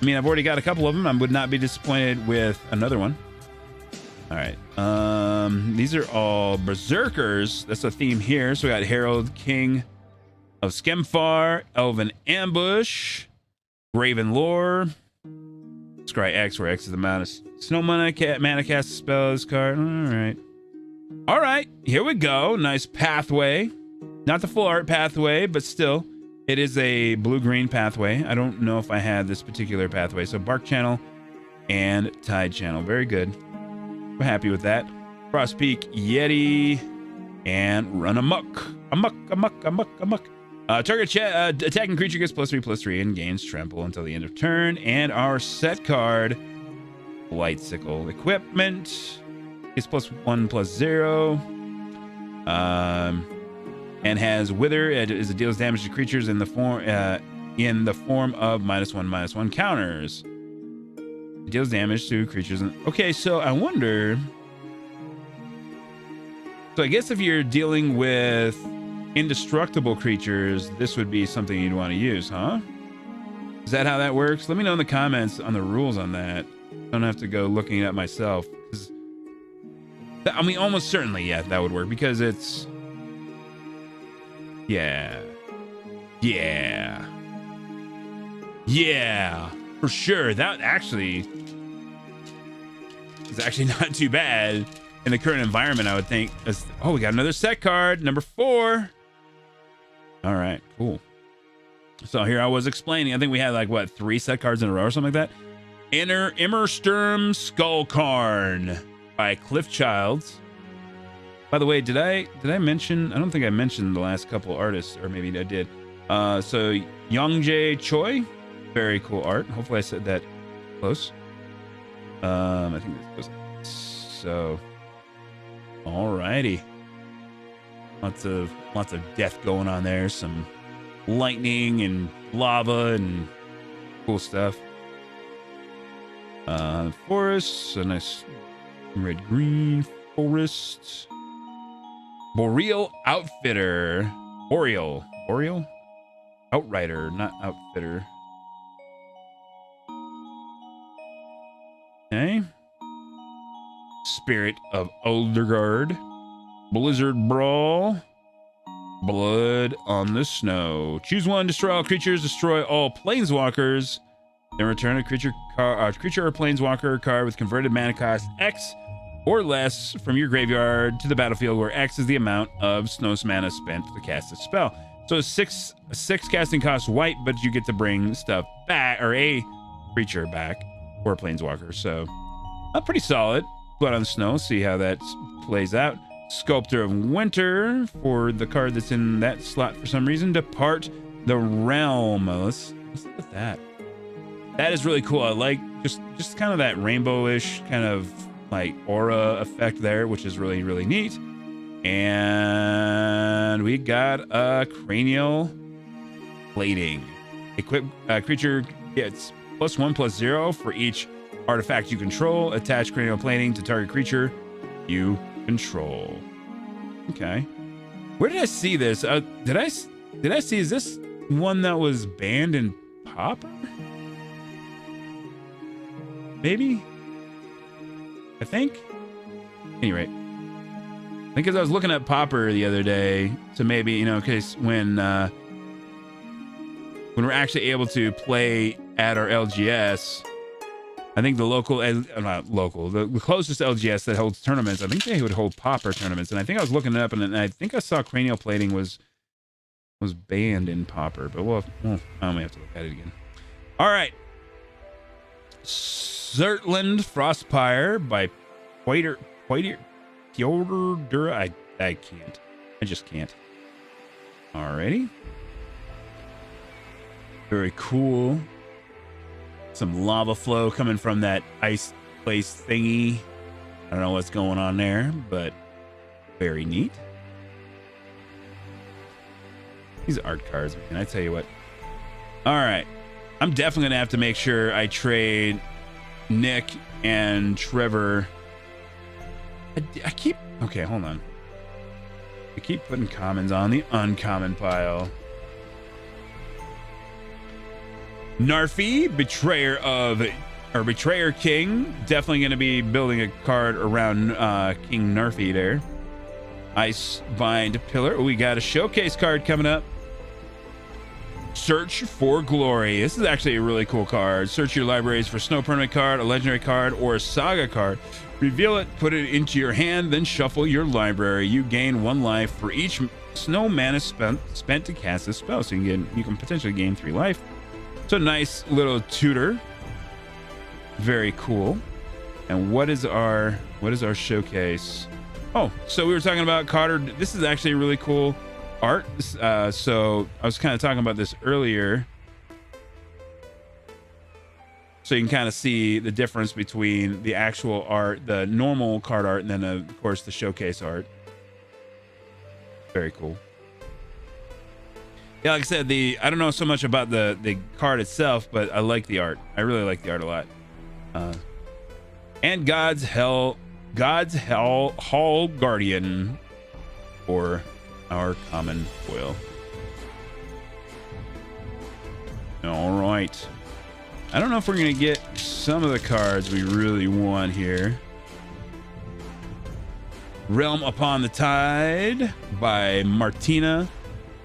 I mean, I've already got a couple of them. I would not be disappointed with another one. All right. These are all Berserkers. That's a theme here. So we got Herald, King of Skemfar, Elven Ambush, Graven Lore, Scry X, where X is the amount of snow mana cast spells card. All right, here we go. Nice pathway. Not the full art pathway, but still, it is a blue-green pathway. I don't know if I had this particular pathway. So Bark Channel and Tide Channel. Very good. We're happy with that. Frost Peak, Yeti, and Run Amok. Amok. Target attacking creature gets +3/+3 and gains trample until the end of turn. And our set card, Blightsickle. Equipment is +1/+0. And has Wither. It deals damage to creatures in the form of -1/-1 counters. It deals damage to creatures. Okay, so I wonder. So I guess if you're dealing with indestructible creatures, this would be something you'd want to use, huh? Is that how that works? Let me know in the comments on the rules on that. I don't have to go looking it up myself. I mean, almost certainly, yeah, that would work because it's. Yeah, for sure. That actually is actually not too bad in the current environment, I would think. Oh, we got another set card, number 4. All right, cool. So here I was explaining. I think we had like what 3 set cards in a row or something like that. Immersturm Skullkarn by Cliff Childs. By the way, did I mention? I don't think I mentioned the last couple artists, or maybe I did. So Youngjae Choi, very cool art. Hopefully I said that close. I think that's close. So, alrighty. Lots of death going on there. Some lightning and lava and cool stuff. Forest, a nice red green forest. Boreal Outfitter. Boreal Outrider, not Outfitter. Okay. Spirit of Oldergard. Blizzard Brawl. Blood on the Snow. Choose one, destroy all creatures, destroy all planeswalkers. Then return a creature or planeswalker card with converted mana cost X or less from your graveyard to the battlefield, where X is the amount of Snow's mana spent to cast a spell. So 6 casting cost white, but you get to bring stuff back, or a creature back, or a planeswalker. So pretty solid. Blood on Snow, see how that plays out. Sculptor of Winter for the card that's in that slot for some reason. Depart the Realm. Let's look at that. That is really cool. I like just kind of that rainbowish kind of like aura effect there, which is really, really neat. And we got a cranial plating. Equip creature gets +1/+0 for each artifact you control. Attach cranial plating to target creature you control. Okay. Where did I see this? Did I see, is this one that was banned in Pauper? Maybe? I think? Anyway. I think as I was looking at Pauper the other day, so maybe, in case when we're actually able to play at our LGS, I think the the closest LGS that holds tournaments, I think they would hold Pauper tournaments. And I think I was looking it up, and I think I saw cranial plating was banned in Pauper. But I may have to look at it again. All right. Zertland Frostpire by Pyotr Dura. I can't. I just can't. Alrighty. Very cool. Some lava flow coming from that ice place thingy. I don't know what's going on there, but very neat. These art cards, man, I tell you what. All right. I'm definitely going to have to make sure I trade Nick and Trevor. Okay, hold on. I keep putting commons on the uncommon pile. Narfi, Betrayer King. Definitely going to be building a card around King Narfi there. Icebind Pillar. We got a showcase card coming up. Search for Glory. This is actually a really cool card. Search your libraries for Snow Permanent card, a legendary card, or a saga card. Reveal it, put it into your hand, then shuffle your library. You gain 1 life for each snow mana spent to cast a spell. So you can potentially gain 3 life. So nice little tutor. Very cool. And what is our showcase? Oh, so we were talking about Carter. This is actually really cool art. So I was kind of talking about this earlier. So you can kind of see the difference between the actual art, the normal card art, and then of course the showcase art. Very cool. Yeah, like I said, I don't know so much about the card itself, but I like the art. I really like the art a lot. And God's Hall Guardian for our common foil. All right. I don't know if we're going to get some of the cards we really want here. Realm Upon the Tide by Martina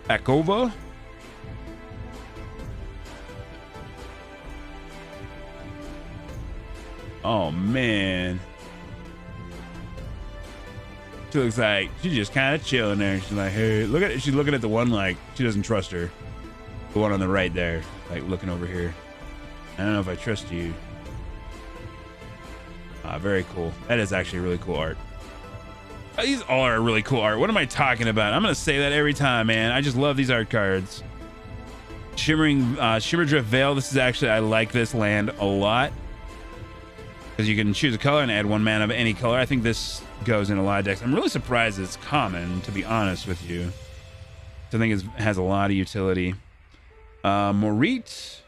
Akova. Oh, man. She looks like she's just kind of chilling there. She's like, hey, look at it. She's looking at the one like she doesn't trust her. The one on the right there, like looking over here. I don't know if I trust you. Very cool. That is actually really cool art. These all are really cool art. What am I talking about? I'm gonna say that every time, man. I just love these art cards. Shimmerdrift Veil. This is actually, I like this land a lot because you can choose a color and add 1 mana of any color. I think this goes in a lot of decks. I'm really surprised it's common, to be honest with you. So I think it has a lot of utility. Morit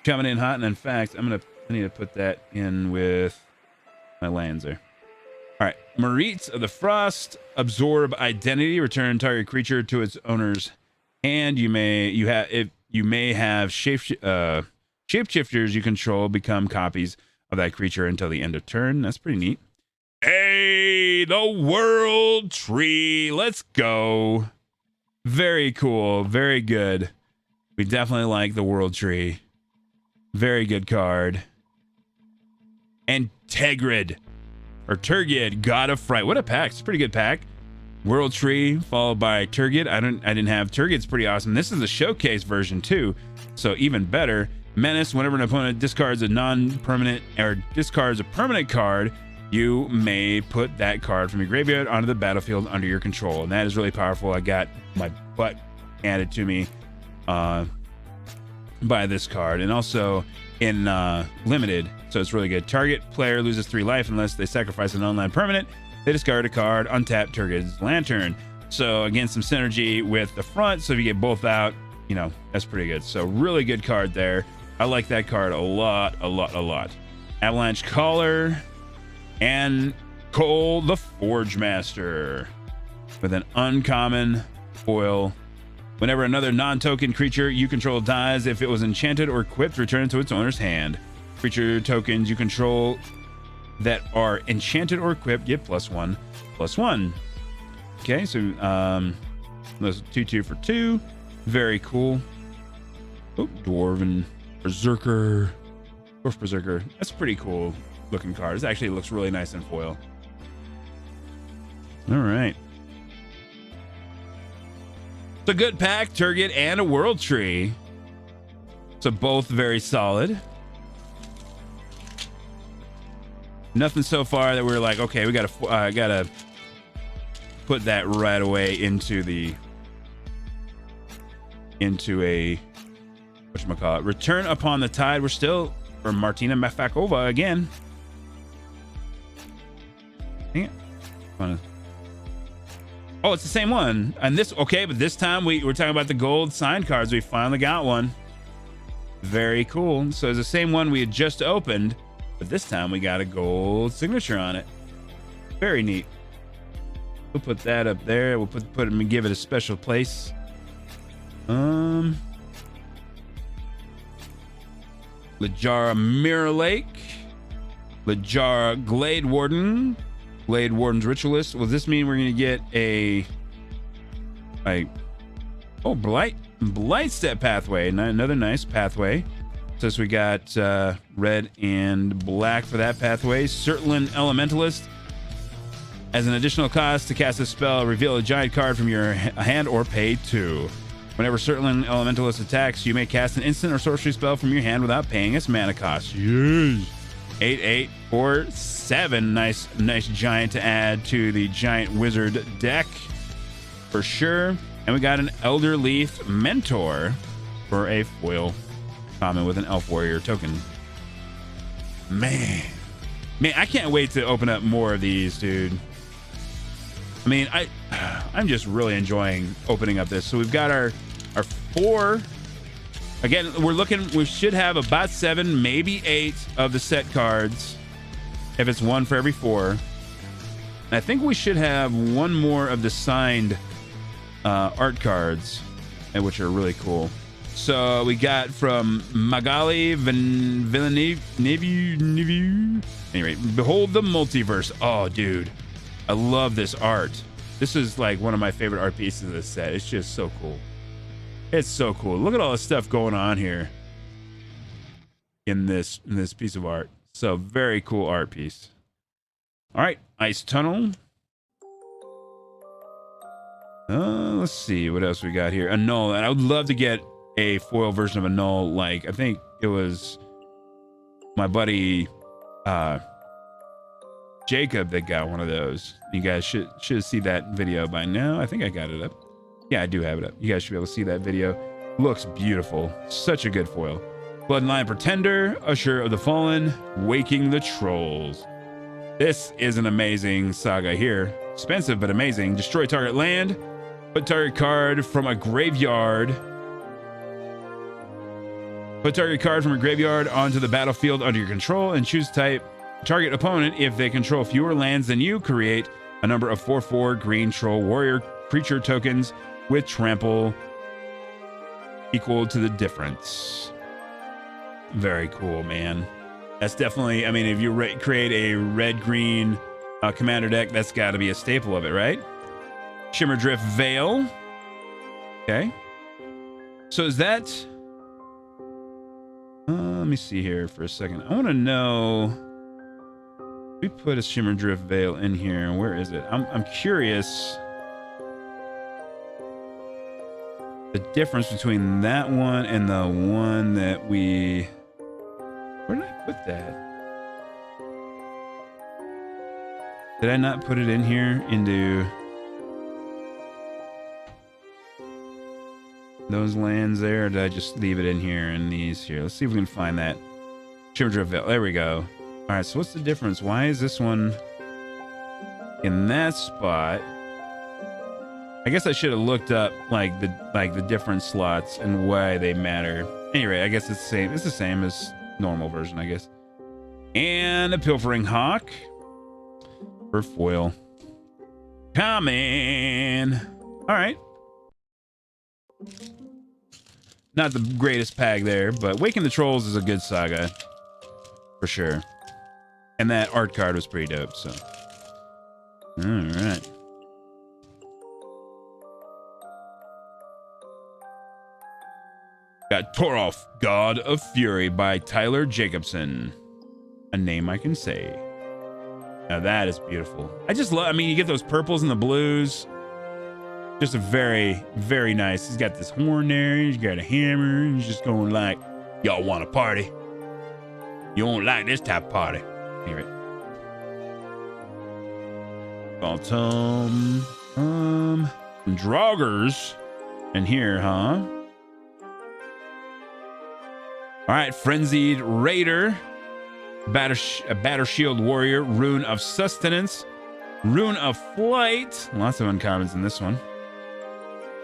coming in hot, and in fact, I need to put that in with my lands there. All right, Morit of the Frost, absorb identity, return target creature to its owner's hand. You may have shapeshifters you control become copies of that creature until the end of turn. That's pretty neat. Hey, the World Tree. Let's go. Very cool. Very good. We definitely like the World Tree. Very good card. And Tegrid. Or Turgid, God of Fright. What a pack. It's a pretty good pack. World Tree followed by Turgid. I didn't have Turgid's pretty awesome. This is the showcase version too, so even better. Menace, whenever an opponent discards a non-permanent or discards a permanent card, you may put that card from your graveyard onto the battlefield under your control. And that is really powerful. I got my butt handed to me by this card. And also in limited, so it's really good. Target player loses 3 life unless they sacrifice an online permanent. They discard a card, untap Turgid's Lantern. So again, some synergy with the front. So if you get both out, you know, that's pretty good. So really good card there. I like that card a lot. Avalanche Caller and Cole the Forge Master with an uncommon foil. Whenever another non-token creature you control dies, if it was enchanted or equipped, return it to its owner's hand. Creature tokens you control that are enchanted or equipped get +1/+1. Okay, so those 2/2 for 2. Very cool. Oh, Dwarven Berserker. Dwarf Berserker. That's a pretty cool looking card. This actually looks really nice in foil. All right. It's a good pack, Turgid and a World Tree. So both very solid. Nothing so far that we're like, okay, we gotta put that right away into a whatchamacallit. Return Upon the Tide. We're still for Martina Mafakova again. Dang it. Oh, it's the same one. And this, okay, but this time we're talking about the gold signed cards. We finally got one. Very cool. So it's the same one we had just opened, but this time we got a gold signature on it. Very neat. We'll put that up there. We'll put it and give it a special place. Lajara Mirror Lake. Lajara Glade Warden. Glade Warden's Ritualist. Will this mean we're going to get a Blight Step Pathway? Another nice pathway. So we got red and black for that pathway. Surtland Elementalist. As an additional cost to cast a spell, reveal a giant card from your hand or pay 2. Whenever Surtland Elementalist attacks, you may cast an instant or sorcery spell from your hand without paying its mana cost. Yes. 8/8 for 7. Nice giant to add to the giant wizard deck for sure. And we got an Elder Leaf Mentor for a foil common with an Elf Warrior token. Man, I can't wait to open up more of these, dude. I mean, I'm just really enjoying opening up this. So we've got our 4. Again, we should have about 7, maybe 8 of the set cards if it's 1 for every 4. And I think we should have 1 more of the signed art cards, which are really cool. So we got from Magali Villeneuve. Anyway, Behold the Multiverse. Oh, dude, I love this art. This is like one of my favorite art pieces of this set. It's just so cool. It's so cool. Look at all the stuff going on here in this piece of art. So very cool art piece. All right, Ice Tunnel. Let's see what else we got here. Annul. And I would love to get a foil version of a null. Like I think it was my buddy Jacob that got one of those. You guys should see that video by now. I think I got it up. Yeah, I do have it up. You guys should be able to see that video. Looks beautiful. Such a good foil. Bloodline Pretender, Usher of the Fallen, Waking the Trolls. This is an amazing saga here. Expensive, but amazing. Destroy target land. Put target card from a graveyard. Put target card from a graveyard onto the battlefield under your control and choose type target opponent. If they control fewer lands than you, create a number of 4/4 green troll warrior creature tokens with trample equal to the difference. Very cool, man. That's definitely, I mean, if you create a red-green commander deck, that's got to be a staple of it, right? Shimmerdrift Veil. Okay. So is that... let me see here for a second. I want to know... We put a Shimmerdrift Veil in here. Where is it? I'm curious... the difference between that one and the one that we... Where did I put that? Did I not put it in here into those lands there? Or did I just leave it in here in these here? Let's see if we can find that. Shimmerdrift Veil. There we go. All right, so what's the difference? Why is this one in that spot? I guess I should have looked up like the different slots and why they matter. Anyway, I guess it's the same. It's the same as normal version, I guess. And a Pilfering Hawk for foil. Coming. All right. Not the greatest pag there, but Waking the Trolls is a good saga for sure. And that art card was pretty dope. So, all right. Got Torolf, God of Fury by Tyler Jacobson. A name I can say. Now that is beautiful. I just love, I mean, you get those purples and the blues. Just a very, very nice. He's got this horn there. He's got a hammer. And he's just going like, y'all want a party? You won't like this type of party. Anyway. Some Draugrs in here, huh? All right, Frenzied Raider, Batter Shield Warrior, Rune of Sustenance, Rune of Flight. Lots of uncommons in this one.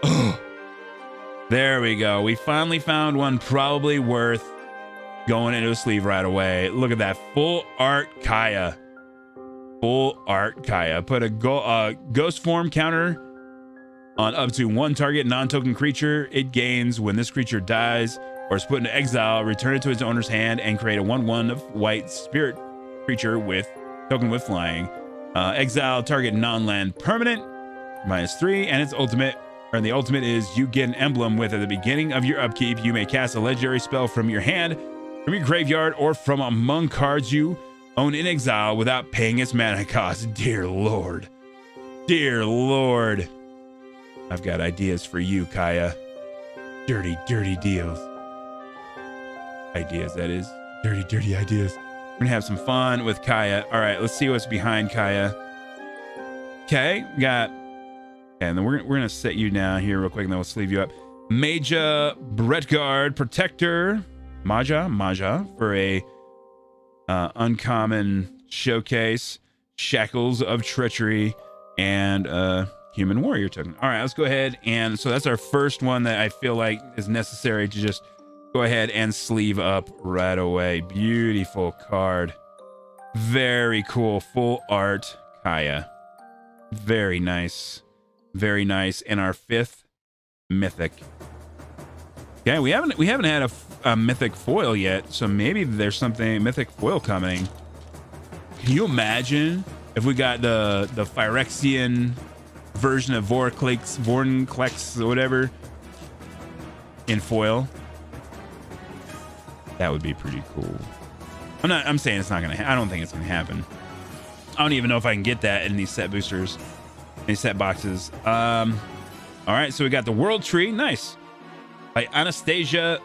Oh, there we go. We finally found one probably worth going into a sleeve right away. Look at that. Full art Kaya. Full art Kaya. Put a ghost form counter on up to one target non-token creature. It gains when this creature dies or is put into exile, return it to its owner's hand, and create a 1/1 of white spirit creature with token with flying. Exile target non-land permanent, -3, and its ultimate, or the ultimate is you get an emblem with at the beginning of your upkeep. You may cast a legendary spell from your hand, from your graveyard, or from among cards you own in exile without paying its mana cost. Dear Lord. Dear Lord. I've got ideas for you, Kaya. Dirty, dirty deals. Ideas, that is. Dirty, dirty ideas. We're gonna have some fun with Kaya. All right, let's see what's behind Kaya. Okay, we got... Okay, and then we're gonna set you down here real quick, and then we'll sleeve you up. Maja Bretgard Protector. Maja for a uncommon showcase. Shackles of Treachery and Human Warrior token. All right, let's go ahead, and so that's our first one that I feel like is necessary to just go ahead and sleeve up right away. Beautiful card. Very cool. Full art Kaya. Very nice. Very nice. And our 5th mythic. Okay, we haven't had a mythic foil yet, so maybe there's something mythic foil coming. Can you imagine if we got the Phyrexian version of Vornklex or whatever in foil? That would be pretty cool. I'm saying it's not gonna. I don't think it's gonna happen. I don't even know if I can get that in these set boosters, these set boxes. All right, so we got the World Tree. Nice. by Anastasia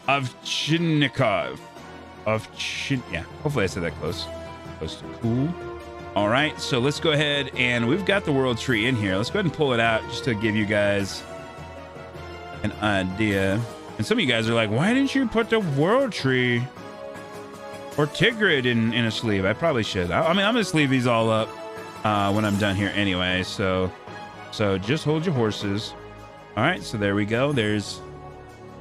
Ovchinnikov. Yeah, hopefully I said that close to cool. All right, so let's go ahead, and we've got the world tree in here. Let's go ahead and pull it out just to give you guys an idea. And some of you guys are like, why didn't you put the world tree or Tigrid in a sleeve? I probably should. I mean, I'm gonna sleeve these all up when I'm done here anyway. So just hold your horses. All right, so there we go. There's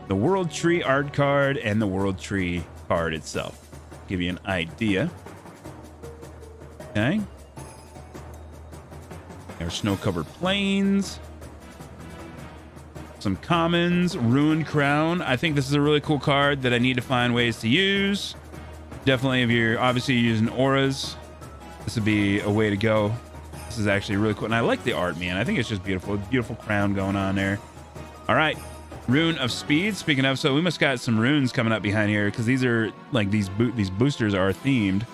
the world tree art card and the world tree card itself. Give you an idea. Okay. There's snow-covered plains. Some commons, ruined crown. I think this is a really cool card that I need to find ways to use. Definitely, if you're obviously using auras, this would be a way to go. This is actually really cool, and I like the art, man. I think it's just beautiful. Beautiful crown going on there. All right, rune of speed. Speaking of, so we must got some runes coming up behind here because these are like these boosters are themed.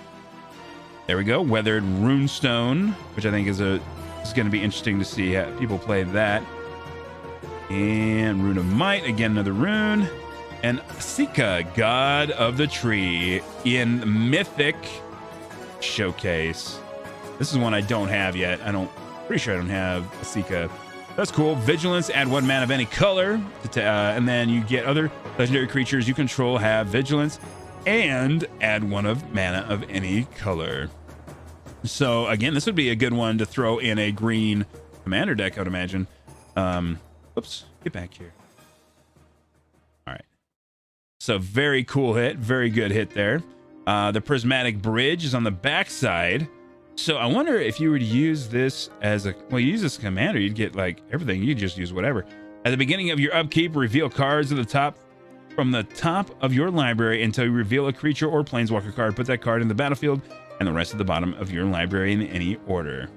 There we go. Weathered runestone, which I think is going to be interesting to see how people play that. And rune of might, again another rune. And Sika, god of the tree, in mythic showcase. This is one I don't have yet. Pretty sure I don't have Sika. That's cool. Vigilance, add 1 mana of any color, and then you get other legendary creatures you control have vigilance, and add 1 of mana of any color. So again, this would be a good one to throw in a green commander deck, I would imagine. Oops, get back here. All right. So very cool hit, very good hit there. The prismatic bridge is on the backside. So I wonder if you would use this as you use this commander, you'd get like everything. You just use whatever. At the beginning of your upkeep, reveal cards at the top from the top of your library until you reveal a creature or planeswalker card. Put that card in the battlefield and the rest at the bottom of your library in any order.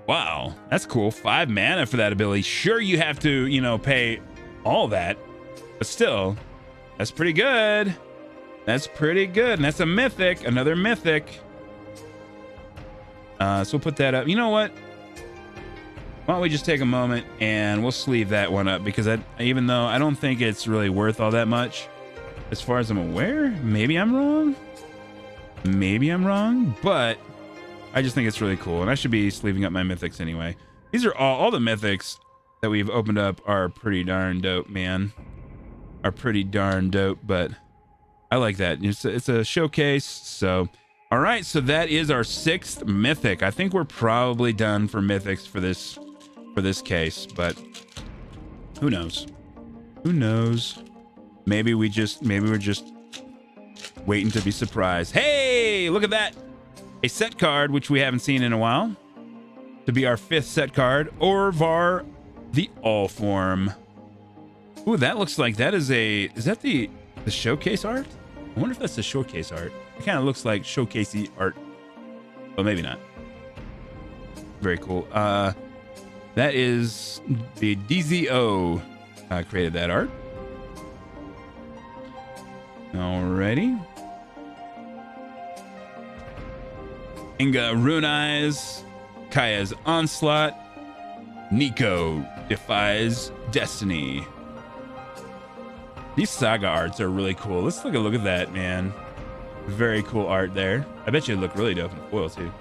Wow, that's cool. 5 mana for that ability. Sure, you have to, pay all that, but still, that's pretty good. That's pretty good. And that's a mythic, another mythic. So we'll put that up. You know what? Why don't we just take a moment and we'll sleeve that one up, because even though I don't think it's really worth all that much, as far as I'm aware, maybe I'm wrong. But I just think it's really cool, and I should be sleeving up my mythics anyway. These are all the mythics that we've opened up are pretty darn dope, man. Are pretty darn dope, but I like that. It's a showcase, so... All right, so that is our 6th mythic. I think we're probably done for mythics for this case, but who knows? Who knows? Maybe we're just waiting to be surprised. Hey, look at that. A set card, which we haven't seen in a while, to be our 5th set card, Orvar the Allform. Ooh, that looks like that is that the showcase art? I wonder if that's the showcase art. It kind of looks like showcasey art, but maybe not. Very cool. That is the DZO created that art. Alrighty. Inga Rune Eyes, Kaya's Onslaught, Nico Defies Destiny. These saga arts are really cool. Let's take a look at that, man. Very cool art there. I bet you it'd look really dope in foil too.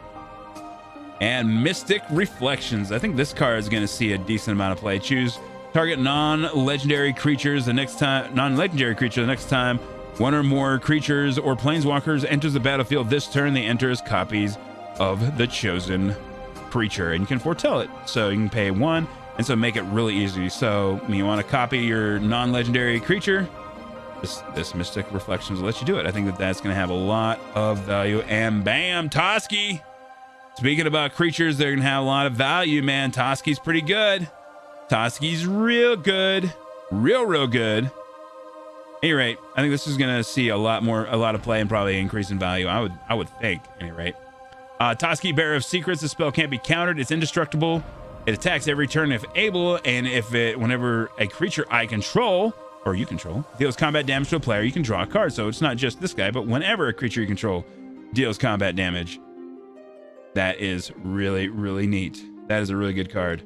And Mystic Reflections. I think this card is going to see a decent amount of play. Choose target non-legendary creatures the next time. Non-legendary creature the next time one or more creatures or planeswalkers enters the battlefield this turn. They enter as copies of the chosen creature, and you can foretell it. So you can pay 1, and so make it really easy. So when you want to copy your non-legendary creature, this Mystic Reflections will let you do it. I think that's going to have a lot of value. And bam, Toski. Speaking about creatures, they're going to have a lot of value, man. Toski's pretty good. Toski's real good. Real good. At any rate, I think this is going to see a lot of play and probably increase in value. I would think, at any rate. Toski, Bearer of Secrets. The spell can't be countered. It's indestructible. It attacks every turn if able, and whenever a creature I control, or you control, deals combat damage to a player, you can draw a card. So it's not just this guy, but whenever a creature you control deals combat damage. That is really, really neat. That is a really good card.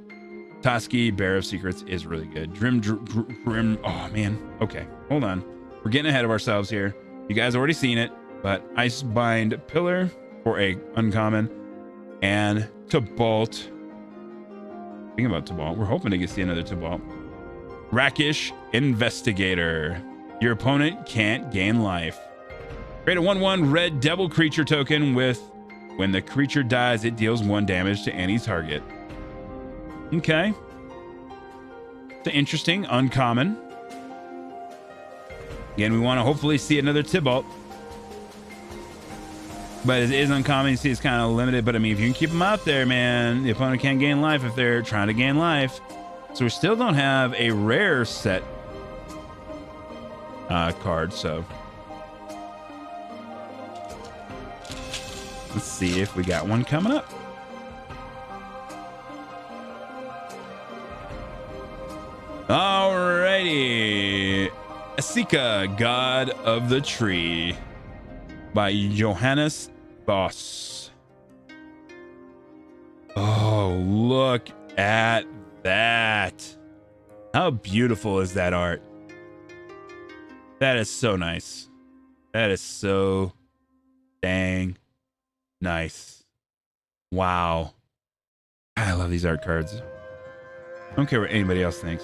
Toski, Bear of Secrets is really good. Grim. Oh man. Okay, hold on. We're getting ahead of ourselves here. You guys already seen it, but Icebind Pillar for a uncommon, and Tybalt. Thinking about Tybalt, we're hoping to see another Tybalt. Rakish Investigator. Your opponent can't gain life. Create a 1/1 red devil creature token with when the creature dies, it deals 1 damage to any target. Okay. It's an interesting uncommon. Again, we want to hopefully see another Tybalt. But it is uncommon. You see, it's kind of limited. But I mean, if you can keep them out there, man, the opponent can't gain life if they're trying to gain life. So we still don't have a rare set card. So let's see if we got one coming up. Alrighty. Asika, God of the Tree by Johannes Boss. Oh, look at that. How beautiful is that art? That is so nice. That is so dang nice. Wow. I love these art cards. I don't care what anybody else thinks.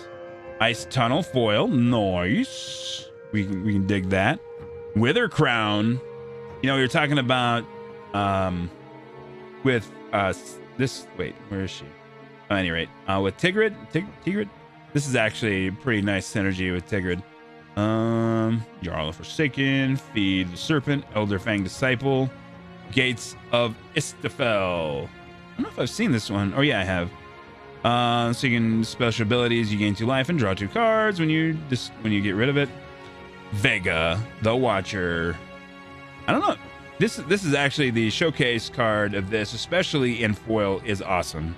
Ice Tunnel foil. Nice. We can dig that. Wither Crown. You know, you're talking about with this. Wait, where is she? At any rate, with Tigrid. Tigrid. This is actually a pretty nice synergy with Tigrid. Jarl Forsaken, Feed the Serpent, Elder Fang Disciple, Gates of Istafel. I don't know if I've seen this one. Oh yeah, I have. So you can special abilities. You gain 2 life and draw 2 cards when you get rid of it. Vega, the Watcher. I don't know. This is actually the showcase card of this, especially in foil, is awesome.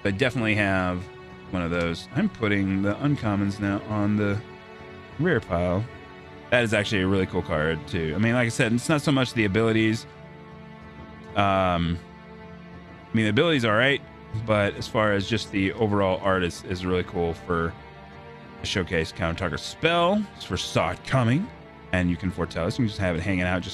I definitely have one of those. I'm putting the uncommons now on the rare pile. That is actually a really cool card too. I mean, like I said, it's not so much the abilities. I mean, the abilities are right, but as far as just the overall art is really cool for a showcase counter target spell. It's for Saw It Coming, and you can foretell this. You can just have it hanging out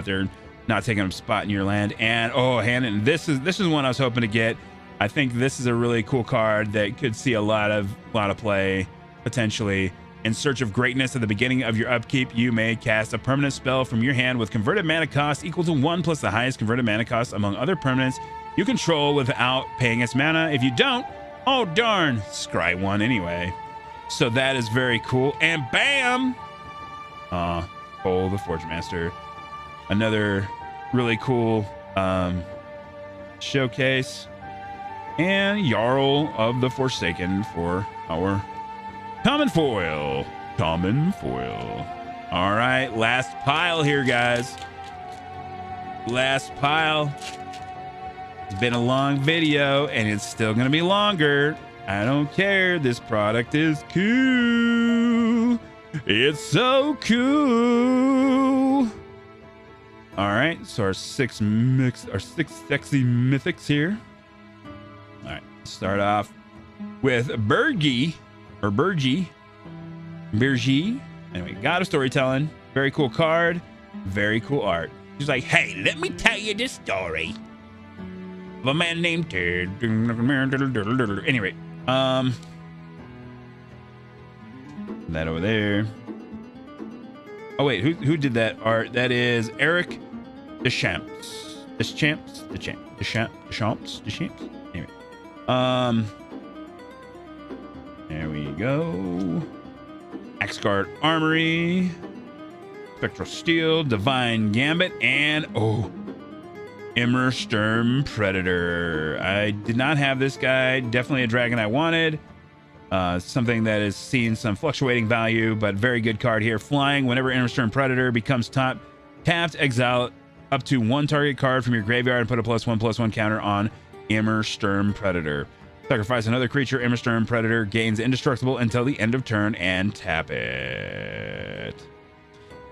there, not taking up spot in your land. And and this is one I was hoping to get. I think this is a really cool card that could see a lot of play potentially. In Search of Greatness, at the beginning of your upkeep, you may cast a permanent spell from your hand with converted mana cost equal to 1 plus the highest converted mana cost among other permanents you control without paying its mana. If you don't, oh darn, scry 1 anyway. So that is very cool. And bam! Cole the Forge Master. Another really cool showcase. And Jarl of the Forsaken for our common foil. Common foil. All right, last pile here, guys. Last pile. It's been a long video, and it's still going to be longer. I don't care. This product is cool. It's so cool. All right, so our six sexy mythics here. All right, start off with Bergie. Anyway, God of Storytelling. Very cool card. Very cool art. She's like, hey, let me tell you this story of a man named Ted. Anyway, that over there. Oh wait, who did that art? That is Eric Deschamps. Deschamps. Anyway, there we go. Axguard Armory, Spectral Steel, Divine Gambit, and Immersturm Predator. I did not have this guy. Definitely a dragon I wanted. Something that has seen some fluctuating value, but very good card here. Flying, whenever Immersturm Predator becomes tapped, exile up to 1 target card from your graveyard and put a +1/+1 counter on Immersturm Predator. Sacrifice another creature. Immersturm Predator gains indestructible until the end of turn and tap it.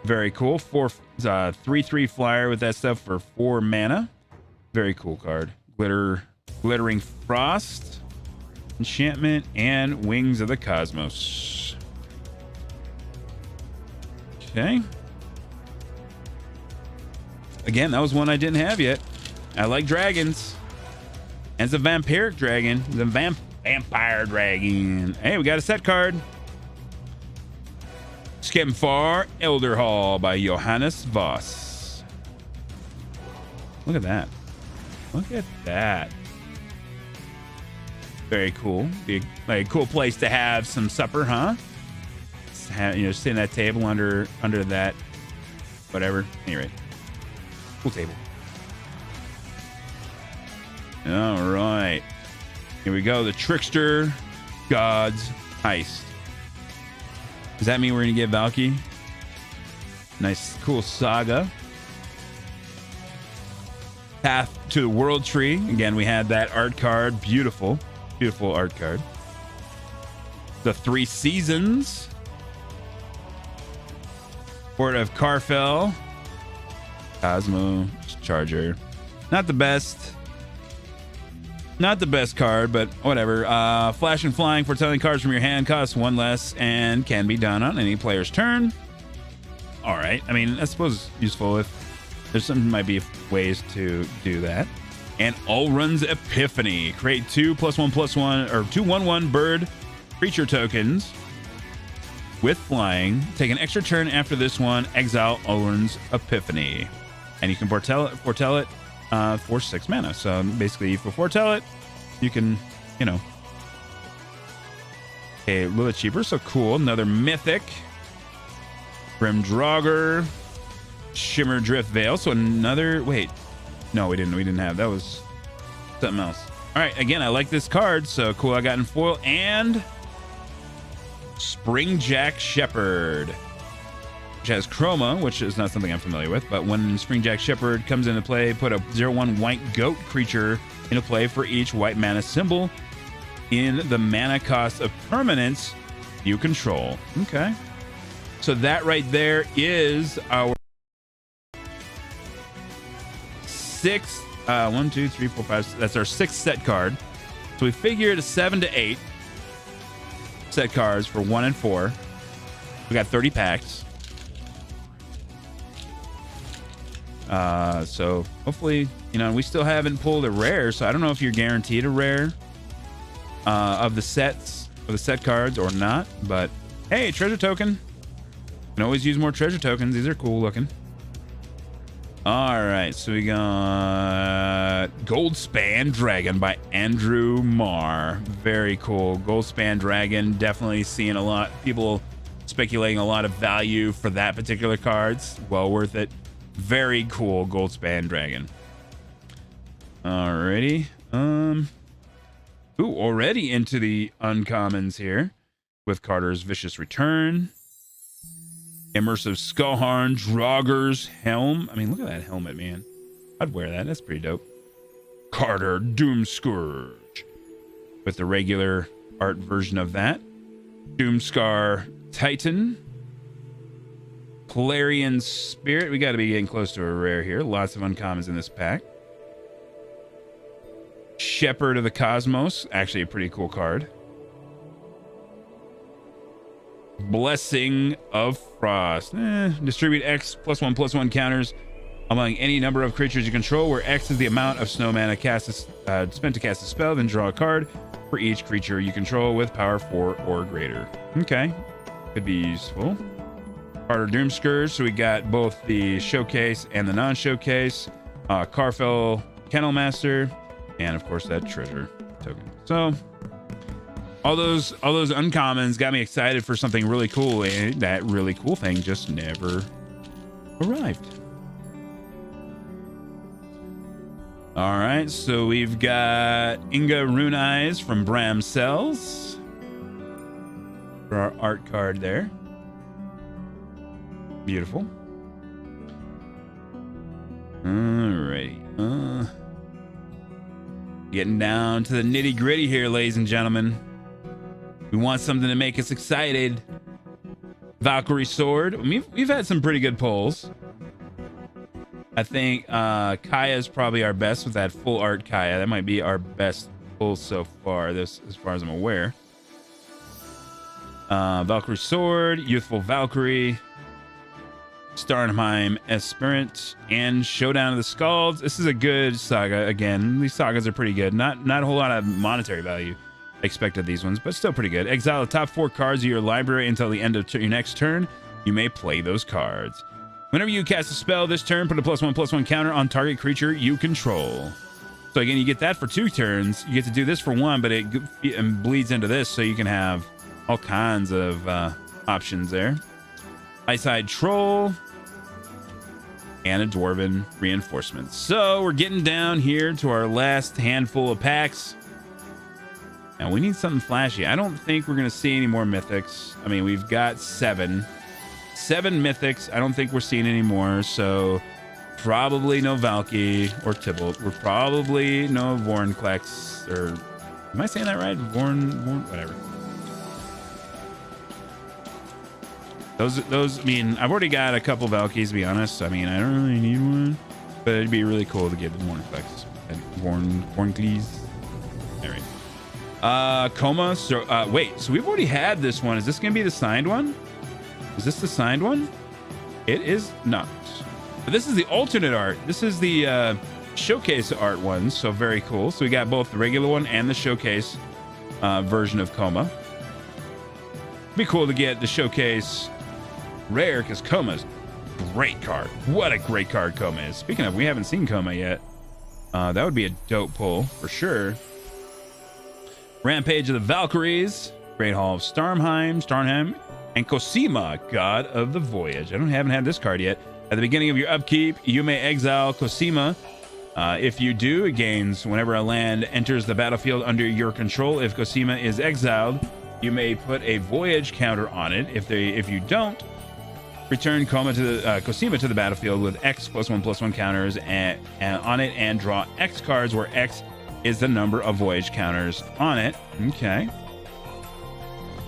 Very cool. 3/3 flyer with that stuff for 4 mana. Very cool card. Glittering Frost. enchantment, and Wings of the Cosmos. Okay. Again, that was one I didn't have yet. I like dragons. And it's a vampiric dragon. The vampire dragon. Hey, we got a set card. Skemfar Elder Hall by Johannes Voss. Look at that. Look at that. Very cool. Be like a cool place to have some supper, huh? Have, you know, sit at that table under that, whatever. Anyway, cool table. All right, here we go. The Trickster God's Heist. Does that mean we're gonna get Valky? Nice, cool saga. Path to the World Tree. Again, we had that art card. Beautiful, beautiful art card. The Three Seasons. Port of Carfell. Cosmo Charger. Not the best. Not the best card, but whatever. Flash and Flying, foretelling cards from your hand cost one less and can be done on any player's turn. All right. I mean, I suppose useful if there's some might be ways to do that. And Ulrun's Epiphany. Create 2+1/+1 or 2/1/1 bird creature tokens with flying. Take an extra turn after this one. Exile Ulrun's Epiphany. And you can foretell it for 6 mana. So basically, if you foretell it, you can, you know. Okay, a little bit cheaper. So cool. Another Mythic. Grim Draugr. Shimmer Drift Veil. So another. Wait. No, we didn't. We didn't have. That was something else. All right. Again, I like this card. So cool. I got in foil. And Springjack Shepherd, which has Chroma, which is not something I'm familiar with, but when Springjack Shepherd comes into play, put a 0/1 white goat creature into play for each white mana symbol in the mana cost of permanents you control. Okay. So that right there is our 6, 1, 2, 3, 4, 5. That's our 6th set card. So we figured 7 to 8 set cards for 1 and 4. We got 30 packs. So hopefully, you know, we still haven't pulled a rare, so I don't know if you're guaranteed a rare of the sets, of the set cards or not, but hey, treasure token. Can always use more treasure tokens. These are cool looking. All right, so we got Goldspan Dragon by Andrew Marr. Very cool. Goldspan Dragon, definitely seeing a lot people speculating a lot of value for that particular cards. Well worth it. Very cool Goldspan Dragon. Alrighty. Ooh, already into the uncommons here with Carter's Vicious Return. Immersive Skullhorn, Draugr's Helm. I mean, look at that helmet, man. I'd wear that. That's pretty dope. Carter Doomscourge with the regular art version of that. Doomscar Titan. Clarion Spirit. We got to be getting close to a rare here. Lots of uncommons in this pack. Shepherd of the Cosmos. Actually, a pretty cool card. Blessing of Frost. Distribute X +1/+1 counters among any number of creatures you control, where X is the amount of snow mana spent to cast a spell, then draw a card for each creature you control with power 4 or greater. Okay. Could be useful. Carter Doomscourge. So we got both the showcase and the non-showcase. Carfell Kennel Master. And of course that treasure token. So all those uncommons got me excited for something really cool, and that really cool thing just never arrived. All right, so we've got Inga Rune Eyes from Bram Cells for our art card there. Beautiful. Alrighty. Getting down to the nitty gritty here, ladies and gentlemen. We want something to make us excited. Valkyrie Sword. I mean, we've had some pretty good pulls. I think Kaya is probably our best with that full art Kaya. That might be our best pull so far. This, as far as I'm aware. Valkyrie Sword, Youthful Valkyrie, Starnheim Aspirant, and Showdown of the Skalds. This is a good saga. Again, these sagas are pretty good. Not a whole lot of monetary value expected these ones, but still pretty good. Exile the top 4 cards of your library until the end of your next turn. You may play those cards. Whenever you cast a spell this turn, put a +1/+1 counter on target creature you control. So again, you get that for 2 turns. You get to do this for 1, but it bleeds into this, so you can have all kinds of options there. Ice-Eyed Troll and a Dwarven Reinforcement. So we're getting down here to our last handful of packs. Now we need something flashy. I don't think we're going to see any more mythics. I mean, we've got 7 mythics. I don't think we're seeing any more. So probably no Valky or Tybalt. We're probably no Vornklex, or am I saying that right? Vorn, whatever. Those, I mean, I've already got a couple Valkyries, to be honest. I mean, I don't really need one, but it'd be really cool to get the Vornklex and Vornklees. All right. Coma. So, wait, so we've already had this one. Is this going to be the signed one? Is this the signed one? It is not. But this is the alternate art. This is the showcase art one. So very cool. So we got both the regular one and the showcase version of Coma. Be cool to get the showcase rare, because Coma's great card. What a great card Coma is. Speaking of, we haven't seen Coma yet. That would be a dope pull for sure. Rampage of the Valkyries, Great Hall of Starnheim, and Cosima, God of the Voyage. Haven't had this card yet. At the beginning of your upkeep, you may exile Cosima. If you do, it gains whenever a land enters the battlefield under your control. If Cosima is exiled, you may put a Voyage counter on it. If you don't, return Cosima to the battlefield with X +1/+1 counters on it, and draw X cards, where X is the number of Voyage counters on it. Okay.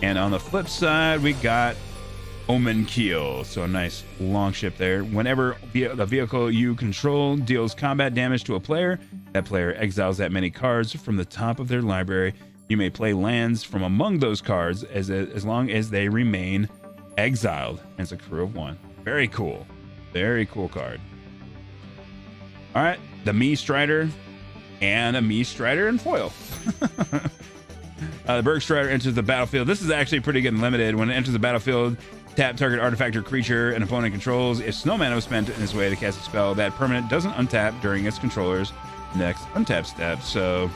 And on the flip side, we got Omen Keel. So a nice long ship there. Whenever the vehicle you control deals combat damage to a player, that player exiles that many cards from the top of their library. You may play lands from among those cards as long as they remain exiled. And it's a crew of 1. Very cool. Very cool card. All right. The Me Strider and a Me Strider in foil. The Berg Strider enters the battlefield. This is actually pretty good and limited. When it enters the battlefield, tap target artifact or creature an opponent controls. If snow mana was spent in this way to cast a spell, that permanent doesn't untap during its controller's next untap step. So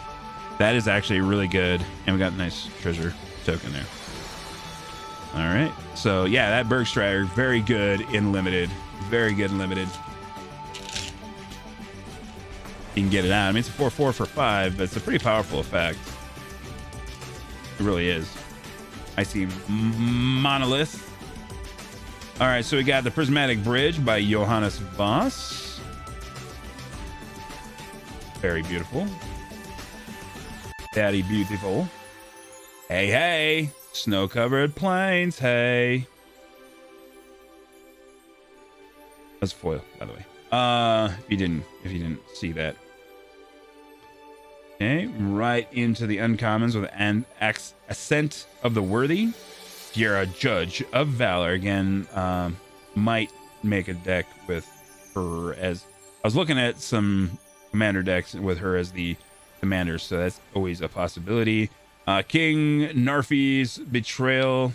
that is actually really good. And we got a nice treasure token there. All right. So yeah, that Berg Strider, very good in limited. Very good in limited. You can get it out. I mean, it's a 4/4 for 5, but it's a pretty powerful effect. It really is. I see Monolith. All right, so we got the Prismatic Bridge by Johannes Voss. Very beautiful. Daddy beautiful. Hey, hey. Snow-covered plains, hey. That's foil, by the way. If you didn't see that. Okay, right into the uncommons with an Ascent of the Worthy. You're a Judge of Valor. Again, might make a deck with her as... I was looking at some commander decks with her as the commander, so that's always a possibility. King Narfi's Betrayal.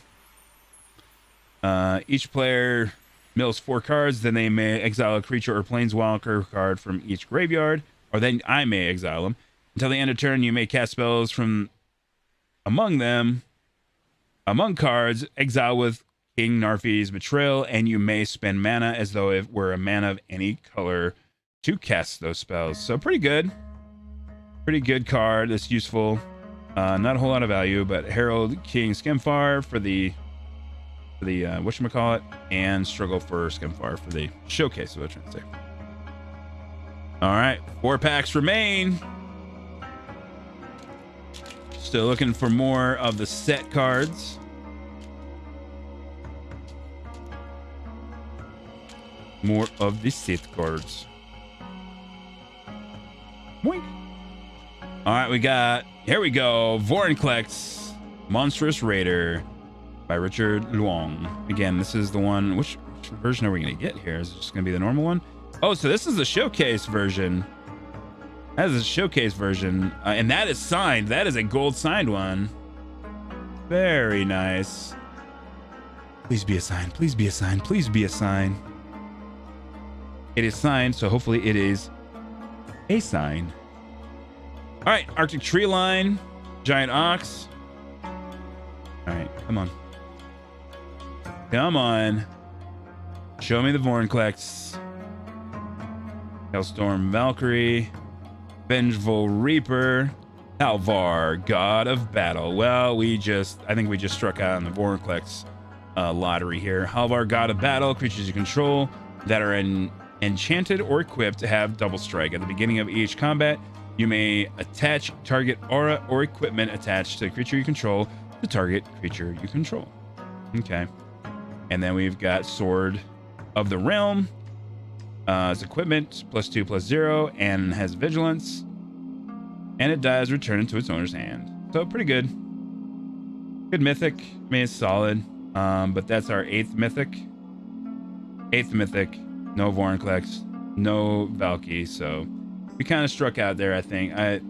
Each player mills 4 cards, then they may exile a creature or planeswalker card from each graveyard, or then I may exile them. Until the end of turn, you may cast spells from among cards, exile with King Narfi's Betrayal, and you may spend mana as though it were a mana of any color to cast those spells. So pretty good. Pretty good card. It's useful. Not a whole lot of value, but Herald King Skemfar for the whatchamacallit, and Struggle for Skemfar for the showcase, is what I'm trying to say. All right, 4 packs remain. Still looking for more of the set cards. More of the set cards. Boink. All right, we got, here we go, Vorinclex, Monstrous Raider by Richard Luong. Again, this is the one, which version are we going to get here? Is it just going to be the normal one? Oh, so this is the showcase version. That is a showcase version, and that is signed. That is a gold signed one. Very nice. Please be a sign. Please be a sign. Please be a sign. It is signed, so hopefully it is a sign. All right, Arctic Tree Line, Giant Ox. All right, come on. Come on. Show me the Vorinclex. Hailstorm Valkyrie. Vengeful Reaper. Halvar, God of Battle. Well, I think we just struck out on the Vorinclex lottery here. Halvar, God of Battle. Creatures you control that are enchanted or equipped to have double strike. At the beginning of each combat, you may attach target aura or equipment attached to the creature you control to target creature you control. Okay. And then we've got Sword of the Realm. It's equipment, +2/+0, and has vigilance. And it dies returned into its owner's hand. So pretty good. Good mythic. I mean, it's solid. But that's our 8th mythic. 8th mythic. No Vorinclex. No Valky. So we kind of struck out there, I think. I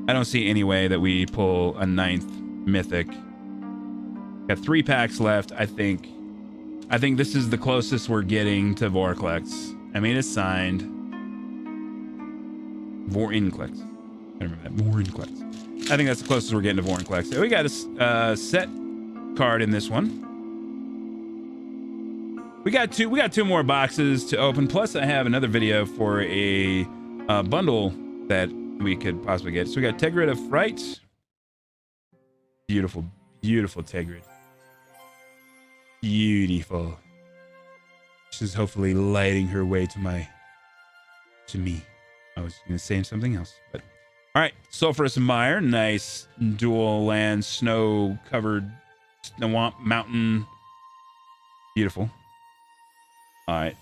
don't see any way that we pull a 9th mythic. Got 3 packs left. I think this is the closest we're getting to Vorinclex. I mean, it's signed. Vorinclex. I remember that. Vorinclex. I think that's the closest we're getting to Vorinclex. So we got a set card in this one. We got two more boxes to open. Plus, I have another video for a bundle that we could possibly get. So we got Tegrid of Fright. Beautiful, beautiful Tegrid. Beautiful. She's hopefully lighting her way to me. I was gonna say something else, but all right. Sulphurous Mire, nice dual land snow covered Swamp Mountain. Beautiful. All right.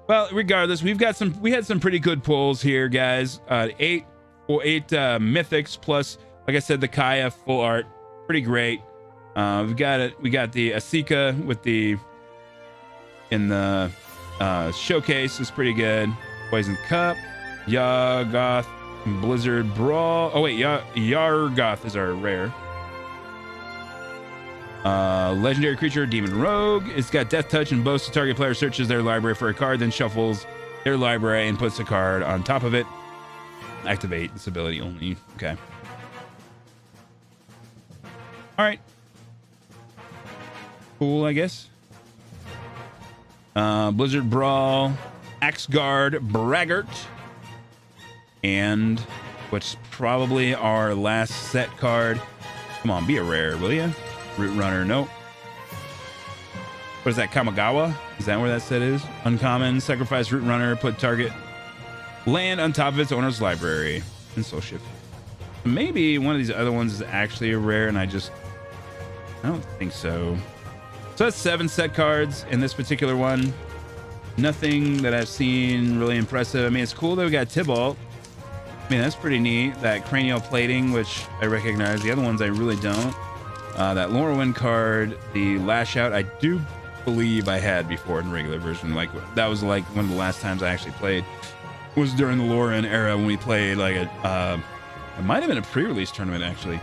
Well, regardless, we had some pretty good pulls here, guys. 8 mythics plus, like I said, the Kaya full art, pretty great. We got the Asika with in the showcase is pretty good. Poison Cup, Yargoth, Blizzard Brawl. Oh wait, Yargoth is our rare. Legendary creature, Demon Rogue. It's got Death Touch and boasts the target player searches their library for a card, then shuffles their library and puts a card on top of it. Activate this ability only. Okay. All right. Cool, I guess. Blizzard Brawl, Axeguard Braggart, and what's probably our last set card. Come on, be a rare, will ya? Root Runner, nope. What is that, Kamigawa? Is that where that set is? Uncommon, sacrifice Root Runner, put target land on top of its owner's library. And Soul Shift. Maybe one of these other ones is actually a rare, and I don't think so. So that's 7 set cards in this particular one. Nothing that I've seen really impressive. I mean, it's cool that we got Tybalt. I mean, that's pretty neat. That cranial plating, which I recognize. The other ones I really don't. That Lorwyn card, the Lash Out, I do believe I had before in regular version. Like, that was like one of the last times I actually played. Was during the Lorwyn era when we played like it might have been a pre-release tournament actually.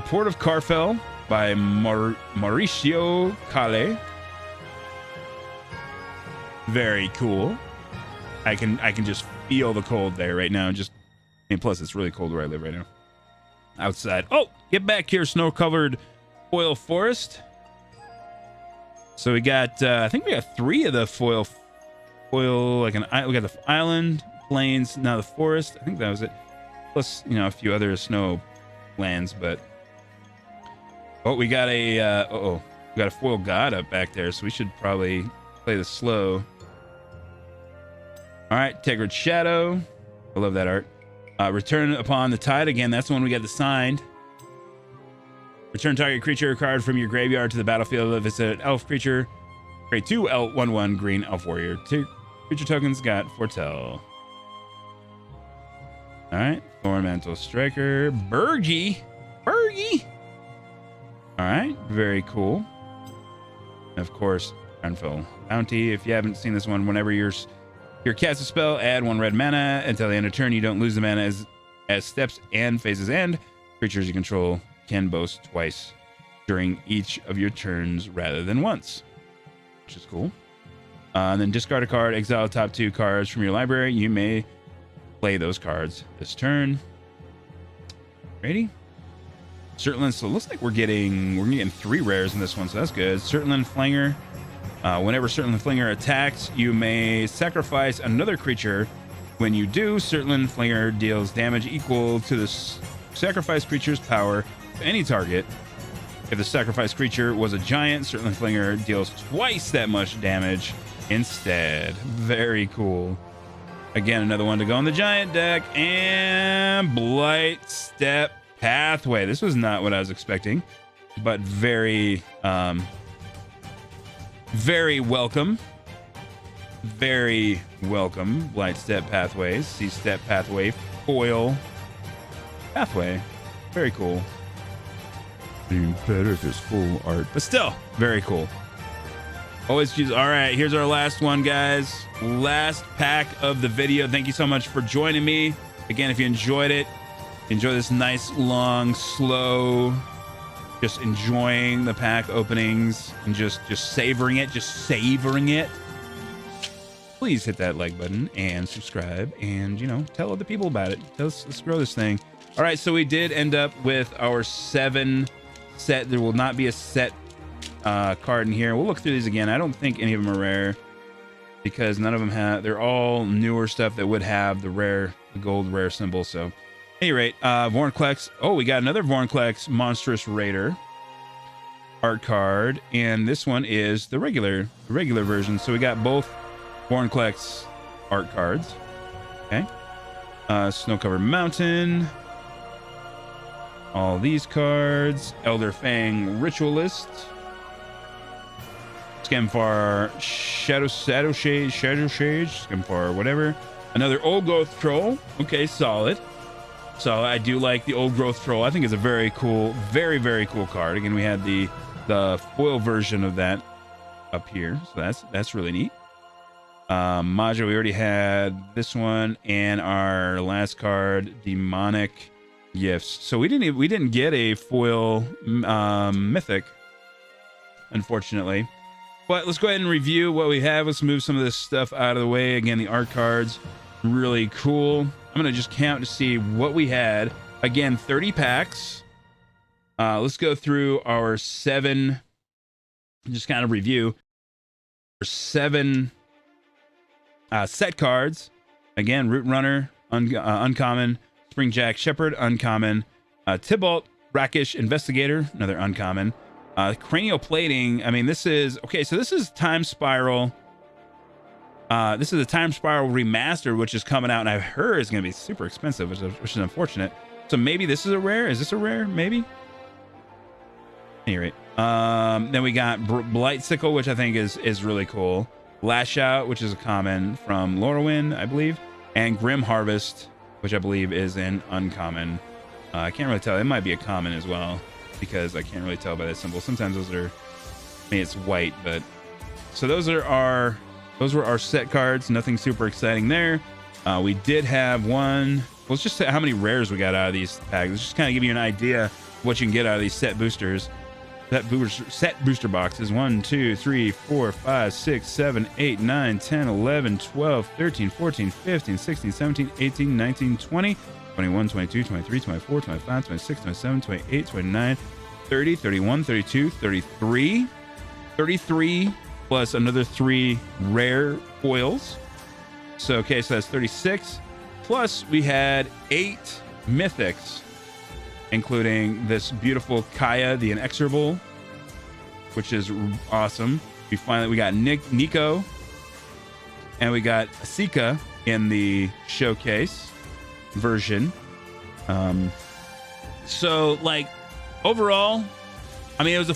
Port of Carfell by Mauricio Cale. Very cool. I can just feel the cold there right now. And plus it's really cold where I live right now. Outside. Oh, get back here, snow-covered foil forest. So we got I think we got 3 of the foil we got the island, plains, now the forest. I think that was it. Plus, a few other snow lands, but we got a we got a foil god up back there, so we should probably play this slow. All right, Tegrid Shadow. I love that art. Return upon the tide. Again, that's the one we got the signed. Return target creature card from your graveyard to the battlefield. If it's an elf creature, create 2 1/1 green elf warrior. 2 creature tokens got Foretell. All right, Thornmantle Striker, Bergie. All right, very cool. And of course, Renfill Bounty. If you haven't seen this one, whenever you cast a spell, add 1 red mana until the end of turn. You don't lose the mana as steps and phases end. Creatures you control can boast twice during each of your turns rather than once, which is cool. And then discard a card, exile top 2 cards from your library. You may play those cards this turn. Ready? Certland. So it looks like we're getting 3 rares in this one, so that's good. Certland Flanger. Whenever Certland Flanger attacks, you may sacrifice another creature. When you do, Certland Flanger deals damage equal to the sacrificed creature's power to any target. If the sacrificed creature was a giant, Certland Flanger deals twice that much damage instead. Very cool. Again, another one to go in the giant deck. And Blight Step Pathway. This was not what I was expecting, but very welcome. Very welcome. Blight Step Pathways. See Step Pathway. Foil Pathway. Very cool. Being better if it's full art. But still, very cool. Always choose. All right, here's our last one, guys. Last pack of the video. Thank you so much for joining me. Again, if you enjoyed it, enjoy this nice, long, slow, just enjoying the pack openings and just savoring it, please hit that like button and subscribe and, tell other people about it. Let's grow this thing. All right, so we did end up with our 7 set. There will not be a set card in here. We'll look through these again. I don't think any of them are rare because none of them have, they're all newer stuff that would have the gold rare symbol. So at any rate, Vorinclex. Oh, we got another Vorinclex Monstrous Raider art card, and this one is the regular version. So we got both Vorinclex art cards. Okay. Snow-Covered Mountain. All these cards. Elder Fang Ritualist. Scamfar Shadowshade, Scamfar whatever. Another Old Growth Troll. Okay, solid. So I do like the Old Growth Troll. I think it's a very cool, very cool card. Again, we had the foil version of that up here, so that's really neat. Maja, we already had this one, and our last card, Demonic Gifts. So we didn't get a foil mythic, unfortunately. But let's go ahead and review what we have. Let's move some of this stuff out of the way. Again, the art cards, really cool. I'm gonna just count to see what we had. Again, 30 packs. Let's go through our 7. Just kind of review. 7 set cards. Again, Root Runner, uncommon. Springjack Shepherd, uncommon. Tybalt, Brackish Investigator, another uncommon. Cranial Plating. I mean, this is okay. So this is Time Spiral. This is a Time Spiral remastered, which is coming out, and I've heard it's going to be super expensive, which is unfortunate. So maybe this is a rare. Is this a rare? Maybe. At any rate, then we got Blight Sickle, which I think is really cool. Lash Out, which is a common from Lorwyn, I believe, and Grim Harvest, which I believe is an uncommon. I can't really tell. It might be a common as well, because I can't really tell by that symbol. Sometimes those are, I mean, it's white, but so those were our set cards. Nothing super exciting there. We did have one. Let's just say how many rares we got out of these packs. Let's just kind of give you an idea of what you can get out of these set boosters. Set booster boxes. 1, 2, 3, 4, 5, 6, 7, 8, 9, 10, 11, 12, 13, 14, 15, 16, 17, 18, 19, 20, 21, 22, 23, 24, 25, 26, 27, 28, 29, 30, 31, 32, 33. 33 plus another 3 rare foils. So, okay, so that's 36. Plus, we had 8 mythics, including this beautiful Kaya the Inexorable, which is awesome. We got Nico, and we got Asika in the showcase version. So like overall, I mean, it was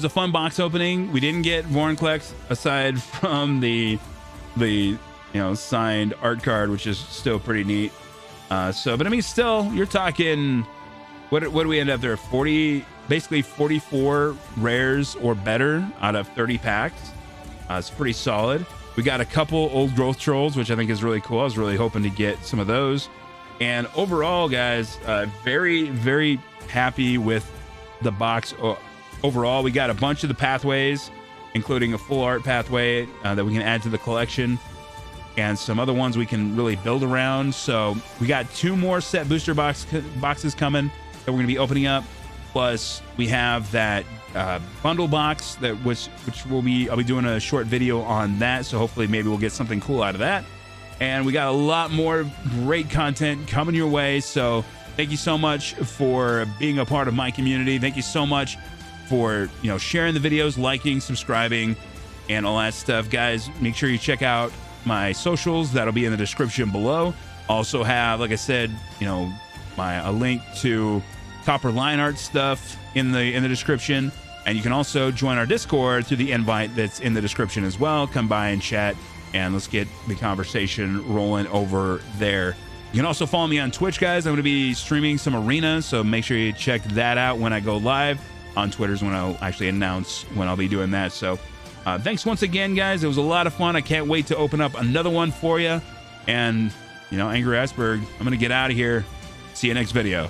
a fun box opening. We didn't get Vorinclex aside from the signed art card, which is still pretty neat. But I mean, still, you're talking, what do we end up there? 40, basically 44 rares or better out of 30 packs. It's pretty solid. We got a couple old growth trolls, which I think is really cool. I was really hoping to get some of those. And overall, guys, very, very happy with the box. Overall, we got a bunch of the pathways, including a full art pathway that we can add to the collection, and some other ones we can really build around. So we got 2 more set booster boxes coming that we're going to be opening up. Plus, we have that bundle box which I'll be doing a short video on that. So hopefully, maybe we'll get something cool out of that. And we got a lot more great content coming your way. So thank you so much for being a part of my community. Thank you so much for sharing the videos, liking, subscribing, and all that stuff. Guys, make sure you check out my socials. That'll be in the description below. Also have, like I said, a link to Copper Line Art stuff in the description. And you can also join our Discord through the invite that's in the description as well. Come by and chat, and let's get the conversation rolling over there. You can also follow me on Twitch, guys. I'm going to be streaming some Arena, so make sure you check that out when I go live. On Twitter's when I'll actually announce when I'll be doing that. So thanks once again, guys. It was a lot of fun. I can't wait to open up another one for you. And, Angry Iceberg, I'm going to get out of here. See you next video.